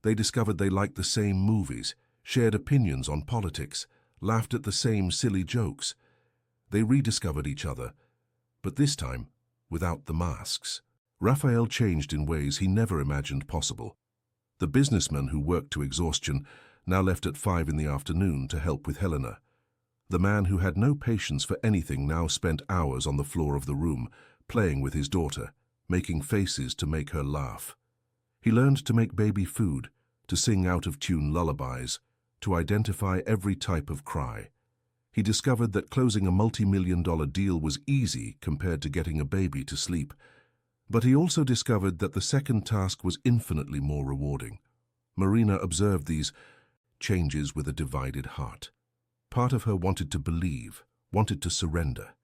They discovered they liked the same movies, shared opinions on politics, laughed at the same silly jokes. They rediscovered each other, but this time without the masks. Raphael changed in ways he never imagined possible. The businessman who worked to exhaustion now left at 5 in the afternoon to help with Helena. The man who had no patience for anything now spent hours on the floor of the room, playing with his daughter, making faces to make her laugh. He learned to make baby food, to sing out-of-tune lullabies, to identify every type of cry. He discovered that closing a multi-million-dollar deal was easy compared to getting a baby to sleep. But he also discovered that the second task was infinitely more rewarding. Marina observed these changes with a divided heart. Part of her wanted to believe, wanted to surrender.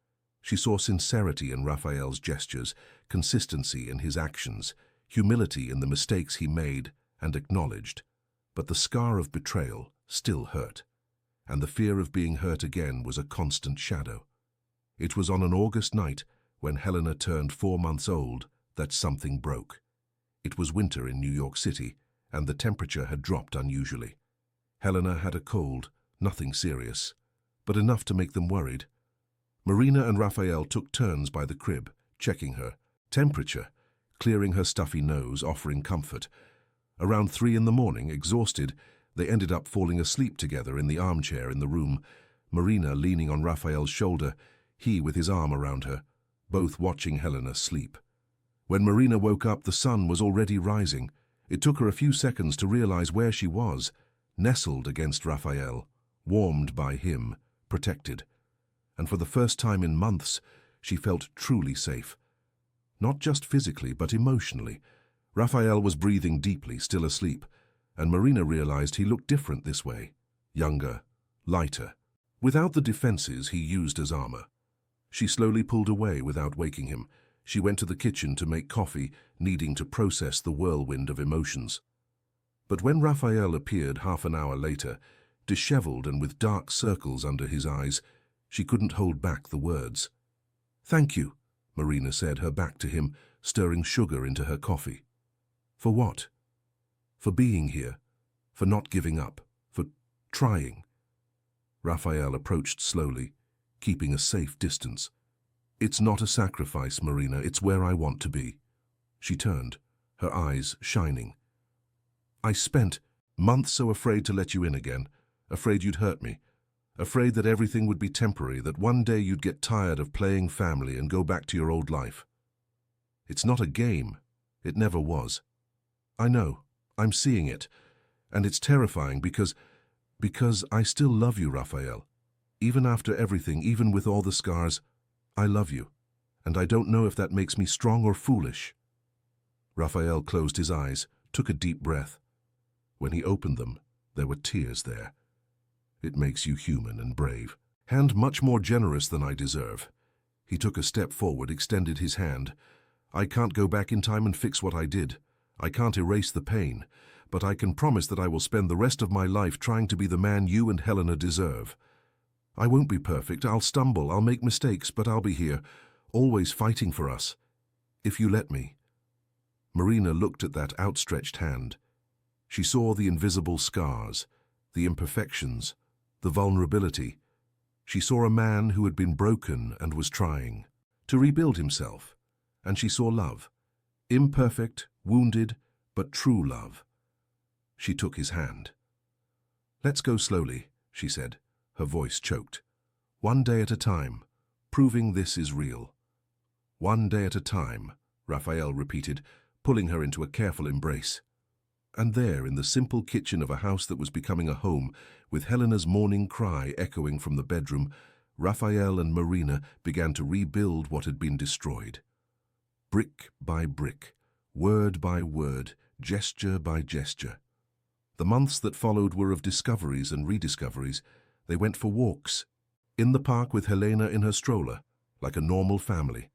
She saw sincerity in Raphael's gestures, consistency in his actions, humility in the mistakes he made and acknowledged. But the scar of betrayal still hurt, and the fear of being hurt again was a constant shadow. It was on an August night, when Helena turned 4 months old, that something broke. It was winter in New York City, and the temperature had dropped unusually. Helena had a cold, nothing serious, but enough to make them worried. Marina and Raphael took turns by the crib, checking her temperature, clearing her stuffy nose, offering comfort. Around 3 in the morning, exhausted, they ended up falling asleep together in the armchair in the room, Marina leaning on Raphael's shoulder, he with his arm around her, both watching Helena sleep. When Marina woke up, the sun was already rising. It took her a few seconds to realize where she was, nestled against Raphael, warmed by him, protected. And for the first time in months, she felt truly safe, Not just physically, but emotionally. Raphael was breathing deeply, still asleep, and Marina realized he looked different this way. Younger, lighter. Without the defenses he used as armor. She slowly pulled away without waking him. She went to the kitchen to make coffee, needing to process the whirlwind of emotions. But when Raphael appeared half an hour later, disheveled and with dark circles under his eyes, she couldn't hold back the words. "Thank you," Marina said, her back to him, stirring sugar into her coffee. "For what?" "For being here. For not giving up. For trying." Raphael approached slowly, keeping a safe distance. "It's not a sacrifice, Marina. It's where I want to be." She turned, her eyes shining. "I spent months so afraid to let you in again, afraid you'd hurt me, afraid that everything would be temporary, that one day you'd get tired of playing family and go back to your old life. It's not a game. It never was. I know. I'm seeing it. And it's terrifying because I still love you, Raphael. Even after everything, even with all the scars, I love you. And I don't know if that makes me strong or foolish." Raphael closed his eyes, took a deep breath. When he opened them, there were tears there. "It makes you human and brave, and much more generous than I deserve." He took a step forward, extended his hand. "I can't go back in time and fix what I did. I can't erase the pain, but I can promise that I will spend the rest of my life trying to be the man you and Helena deserve. I won't be perfect, I'll stumble, I'll make mistakes, but I'll be here, always fighting for us. If you let me." Marina looked at that outstretched hand. She saw the invisible scars, the imperfections, the vulnerability. She saw a man who had been broken and was trying to rebuild himself. And she saw love. Imperfect, wounded, but true love. She took his hand. "Let's go slowly," she said, her voice choked. "One day at a time, proving this is real." "One day at a time," Raphael repeated, pulling her into a careful embrace. And there, in the simple kitchen of a house that was becoming a home, with Helena's morning cry echoing from the bedroom, Raphael and Marina began to rebuild what had been destroyed. Brick by brick, word by word, gesture by gesture. The months that followed were of discoveries and rediscoveries. They went for walks, in the park with Helena in her stroller, like a normal family.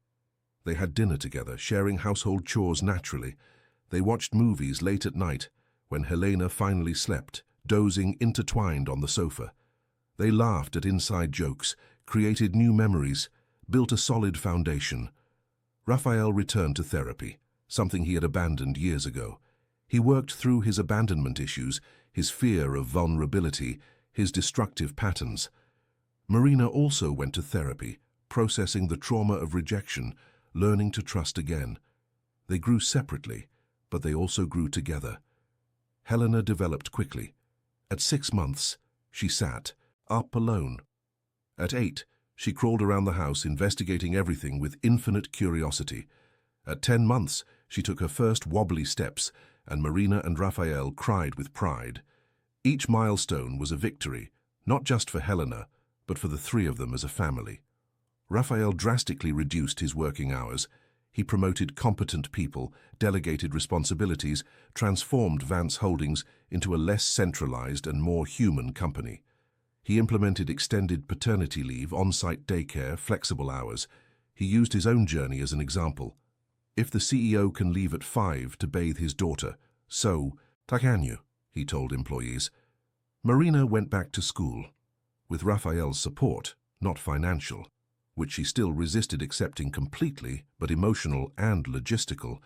They had dinner together, sharing household chores naturally. They watched movies late at night, when Helena finally slept, dozing intertwined on the sofa. They laughed at inside jokes, created new memories, built a solid foundation. Raphael returned to therapy, something he had abandoned years ago. He worked through his abandonment issues, his fear of vulnerability, his destructive patterns. Marina also went to therapy, processing the trauma of rejection, learning to trust again. They grew separately, but they also grew together. Helena developed quickly. At 6 months, she sat, up alone. At 8, she crawled around the house, investigating everything with infinite curiosity. At 10 months, she took her first wobbly steps, and Marina and Raphael cried with pride. Each milestone was a victory, not just for Helena, but for the three of them as a family. Raphael drastically reduced his working hours. He promoted competent people, delegated responsibilities, transformed Vance Holdings into a less centralized and more human company. He implemented extended paternity leave, on-site daycare, flexible hours. He used his own journey as an example. If the CEO can leave at 5 to bathe his daughter, so can you, he told employees. Marina went back to school, with Raphael's support, not financial, which she still resisted accepting completely, but emotional and logistical.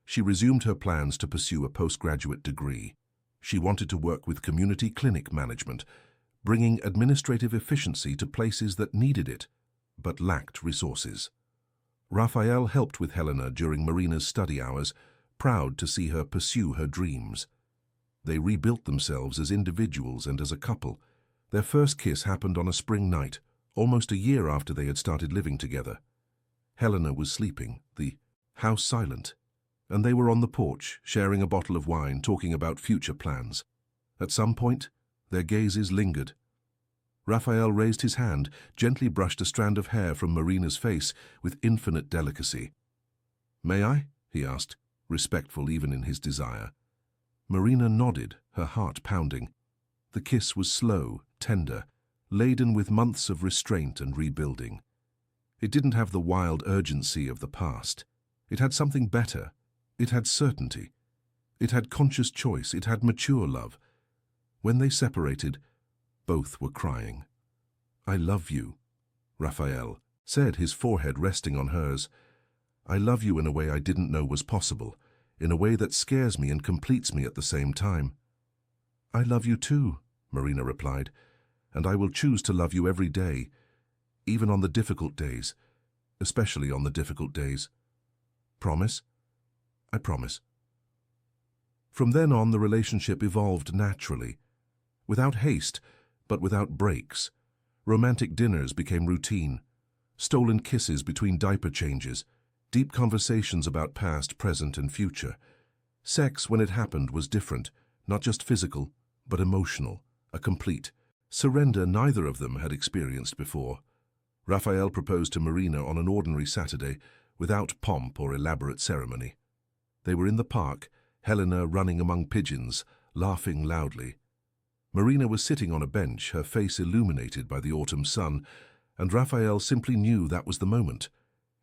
She resumed her plans to pursue a postgraduate degree. She wanted to work with community clinic management, bringing administrative efficiency to places that needed it, but lacked resources. Raphael helped with Helena during Marina's study hours, proud to see her pursue her dreams. They rebuilt themselves as individuals and as a couple. Their first kiss happened on a spring night, almost a year after they had started living together. Helena was sleeping, the house silent, and they were on the porch, sharing a bottle of wine, talking about future plans. At some point, their gazes lingered. Raphael raised his hand, gently brushed a strand of hair from Marina's face with infinite delicacy. "May I?" he asked, respectful even in his desire. Marina nodded, her heart pounding. The kiss was slow, tender, laden with months of restraint and rebuilding. It didn't have the wild urgency of the past. It had something better. It had certainty. It had conscious choice. It had mature love. When they separated, both were crying. "I love you," Raphael said, his forehead resting on hers. "I love you in a way I didn't know was possible, in a way that scares me and completes me at the same time." "I love you too," Marina replied, "and I will choose to love you every day, even on the difficult days, especially on the difficult days. Promise?" "I promise." From then on, the relationship evolved naturally, without haste, but without breaks. Romantic dinners became routine, stolen kisses between diaper changes, deep conversations about past, present, and future. Sex, when it happened, was different, not just physical, but emotional, a complete surrender neither of them had experienced before. Raphael proposed to Marina on an ordinary Saturday, without pomp or elaborate ceremony. They were in the park, Helena running among pigeons, laughing loudly. Marina was sitting on a bench, her face illuminated by the autumn sun, and Raphael simply knew that was the moment.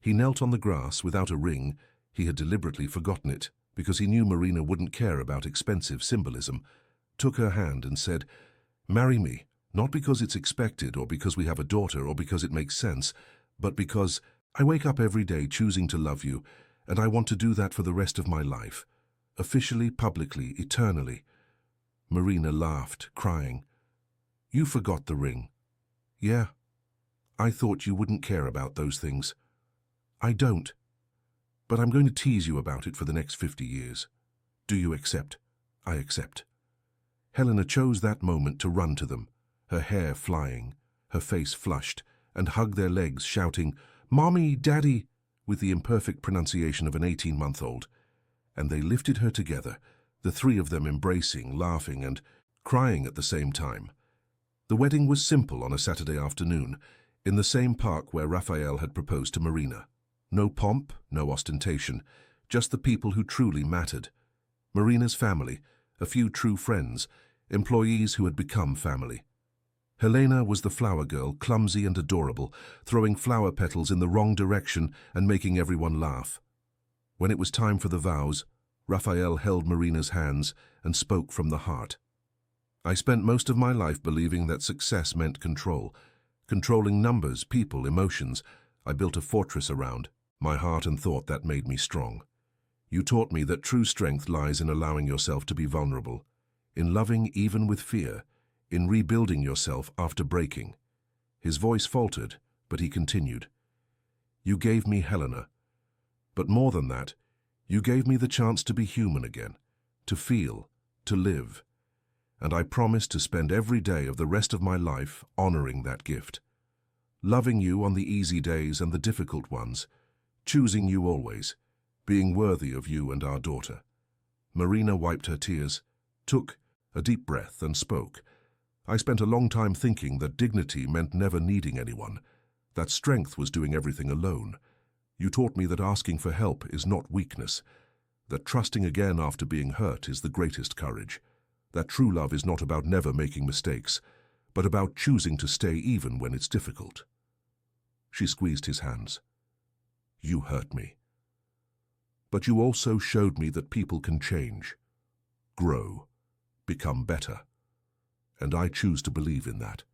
He knelt on the grass without a ring. He had deliberately forgotten it, because he knew Marina wouldn't care about expensive symbolism, took her hand and said, "Marry me, not because it's expected or because we have a daughter or because it makes sense, but because I wake up every day choosing to love you, and I want to do that for the rest of my life. Officially, publicly, eternally." Marina laughed, crying. "You forgot the ring." "Yeah. I thought you wouldn't care about those things." "I don't. But I'm going to tease you about it for the next 50 years. Do you accept?" "I accept." Helena chose that moment to run to them, her hair flying, her face flushed, and hug their legs, shouting, "Mommy, Daddy," with the imperfect pronunciation of an 18-month-old. And they lifted her together, the three of them embracing, laughing, and crying at the same time. The wedding was simple on a Saturday afternoon, in the same park where Raphael had proposed to Marina. No pomp, no ostentation, just the people who truly mattered. Marina's family, a few true friends, employees who had become family. Helena was the flower girl, clumsy and adorable, throwing flower petals in the wrong direction and making everyone laugh. When it was time for the vows, Raphael held Marina's hands and spoke from the heart. "I spent most of my life believing that success meant control. Controlling numbers, people, emotions. I built a fortress around my heart and thought that made me strong. You taught me that true strength lies in allowing yourself to be vulnerable, in loving even with fear, in rebuilding yourself after breaking." His voice faltered, but he continued. "You gave me Helena. But more than that, you gave me the chance to be human again, to feel, to live. And I promise to spend every day of the rest of my life honoring that gift. Loving you on the easy days and the difficult ones, choosing you always, being worthy of you and our daughter." Marina wiped her tears, took a deep breath and spoke. "I spent a long time thinking that dignity meant never needing anyone, that strength was doing everything alone. You taught me that asking for help is not weakness, that trusting again after being hurt is the greatest courage, that true love is not about never making mistakes, but about choosing to stay even when it's difficult." She squeezed his hands. "You hurt me. But you also showed me that people can change, grow, become better. And I choose to believe in that.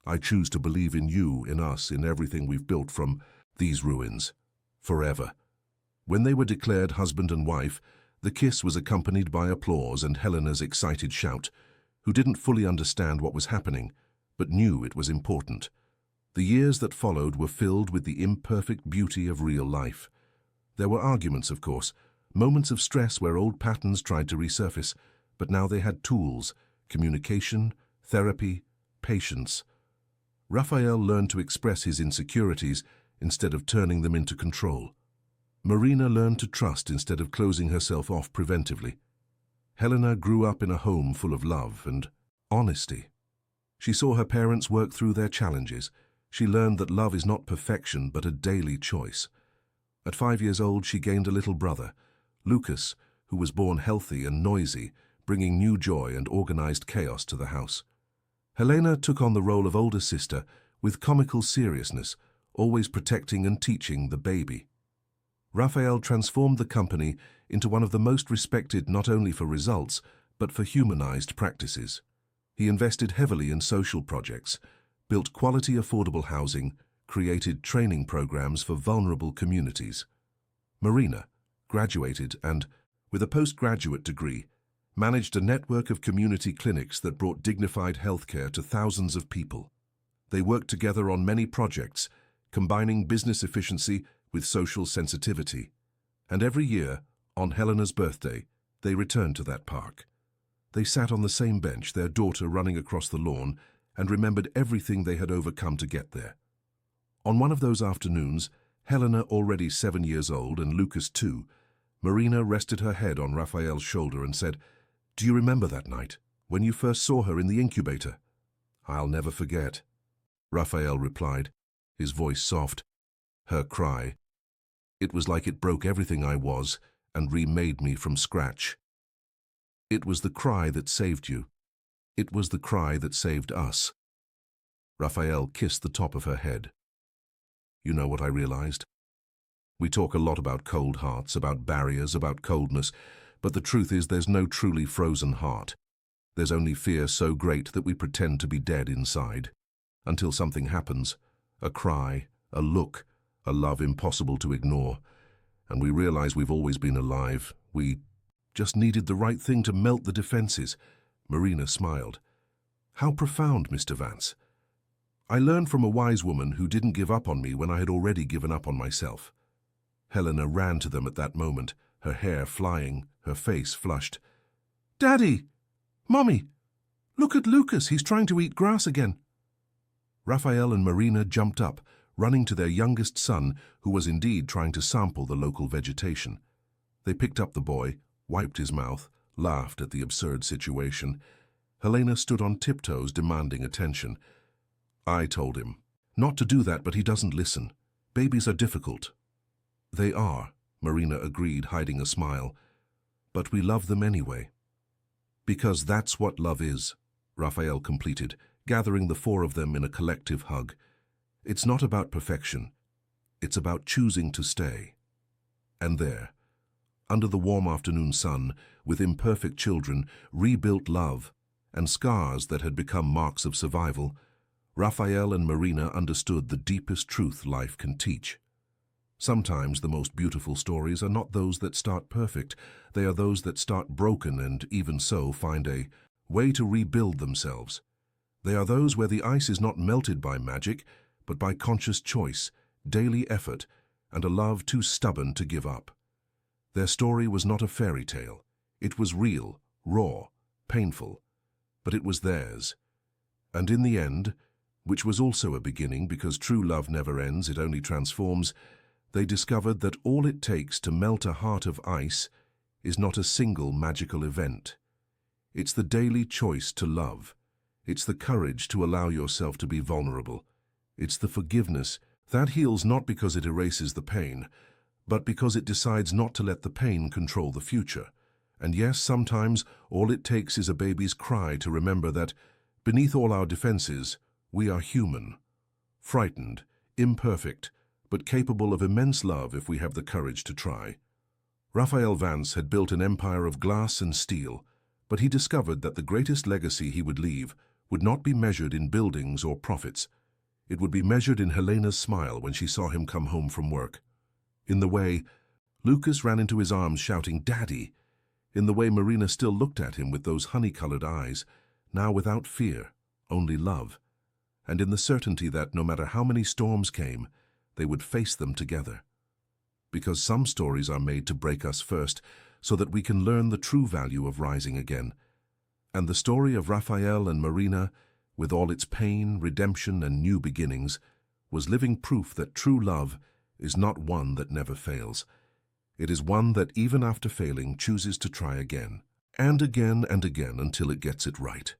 I choose to believe in you, in us, in everything we've built from these ruins. Forever." When they were declared husband and wife, the kiss was accompanied by applause and Helena's excited shout, who didn't fully understand what was happening, but knew it was important. The years that followed were filled with the imperfect beauty of real life. There were arguments, of course, moments of stress where old patterns tried to resurface, but now they had tools, communication, therapy, patience. Raphael learned to express his insecurities instead of turning them into control. Marina learned to trust instead of closing herself off preventively. Helena grew up in a home full of love and honesty. She saw her parents work through their challenges. She learned that love is not perfection but a daily choice. At 5 years old, she gained a little brother, Lucas, who was born healthy and noisy, bringing new joy and organized chaos to the house. Helena took on the role of older sister with comical seriousness, always protecting and teaching the baby. Raphael transformed the company into one of the most respected not only for results, but for humanized practices. He invested heavily in social projects, built quality affordable housing, created training programs for vulnerable communities. Marina graduated and, with a postgraduate degree, managed a network of community clinics that brought dignified healthcare to thousands of people. They worked together on many projects, combining business efficiency with social sensitivity. And every year, on Helena's birthday, they returned to that park. They sat on the same bench, their daughter running across the lawn, and remembered everything they had overcome to get there. On one of those afternoons, Helena, already 7 years old, and Lucas too, Marina rested her head on Raphael's shoulder and said, "Do you remember that night, when you first saw her in the incubator?" "I'll never forget," Raphael replied, his voice soft. "Her cry. It was like it broke everything I was and remade me from scratch. It was the cry that saved you. It was the cry that saved us." Raphael kissed the top of her head. "You know what I realized? We talk a lot about cold hearts, about barriers, about coldness, but the truth is there's no truly frozen heart. There's only fear so great that we pretend to be dead inside. Until something happens, a cry, a look, a love impossible to ignore, and we realize we've always been alive. We just needed the right thing to melt the defenses." Marina smiled. "How profound, Mr. Vance. I learned from a wise woman who didn't give up on me when I had already given up on myself." Helena ran to them at that moment, her hair flying, her face flushed. "Daddy! Mommy! Look at Lucas, he's trying to eat grass again." Raphael and Marina jumped up, running to their youngest son, who was indeed trying to sample the local vegetation. They picked up the boy, wiped his mouth, laughed at the absurd situation. Helena stood on tiptoes, demanding attention. "I told him not to do that, but he doesn't listen. Babies are difficult." "They are," Marina agreed, hiding a smile. "But we love them anyway." "Because that's what love is," Raphael completed, gathering the four of them in a collective hug. "It's not about perfection. It's about choosing to stay." And there, under the warm afternoon sun, with imperfect children, rebuilt love, and scars that had become marks of survival, Raphael and Marina understood the deepest truth life can teach. Sometimes the most beautiful stories are not those that start perfect. They are those that start broken and, even so, find a way to rebuild themselves. They are those where the ice is not melted by magic, but by conscious choice, daily effort, and a love too stubborn to give up. Their story was not a fairy tale. It was real, raw, painful, but it was theirs. And in the end, which was also a beginning because true love never ends, it only transforms, they discovered that all it takes to melt a heart of ice is not a single magical event. It's the daily choice to love. It's the courage to allow yourself to be vulnerable. It's the forgiveness that heals not because it erases the pain, but because it decides not to let the pain control the future. And yes, sometimes all it takes is a baby's cry to remember that, beneath all our defenses, we are human, frightened, imperfect, but capable of immense love if we have the courage to try. Raphael Vance had built an empire of glass and steel, but he discovered that the greatest legacy he would leave would not be measured in buildings or profits. It would be measured in Helena's smile when she saw him come home from work. In the way Lucas ran into his arms shouting, "Daddy!" In the way Marina still looked at him with those honey-colored eyes, now without fear, only love. And in the certainty that no matter how many storms came, they would face them together. Because some stories are made to break us first, so that we can learn the true value of rising again. And the story of Raphael and Marina, with all its pain, redemption, and new beginnings, was living proof that true love is not one that never fails. It is one that, even after failing, chooses to try again, and again, and again, until it gets it right.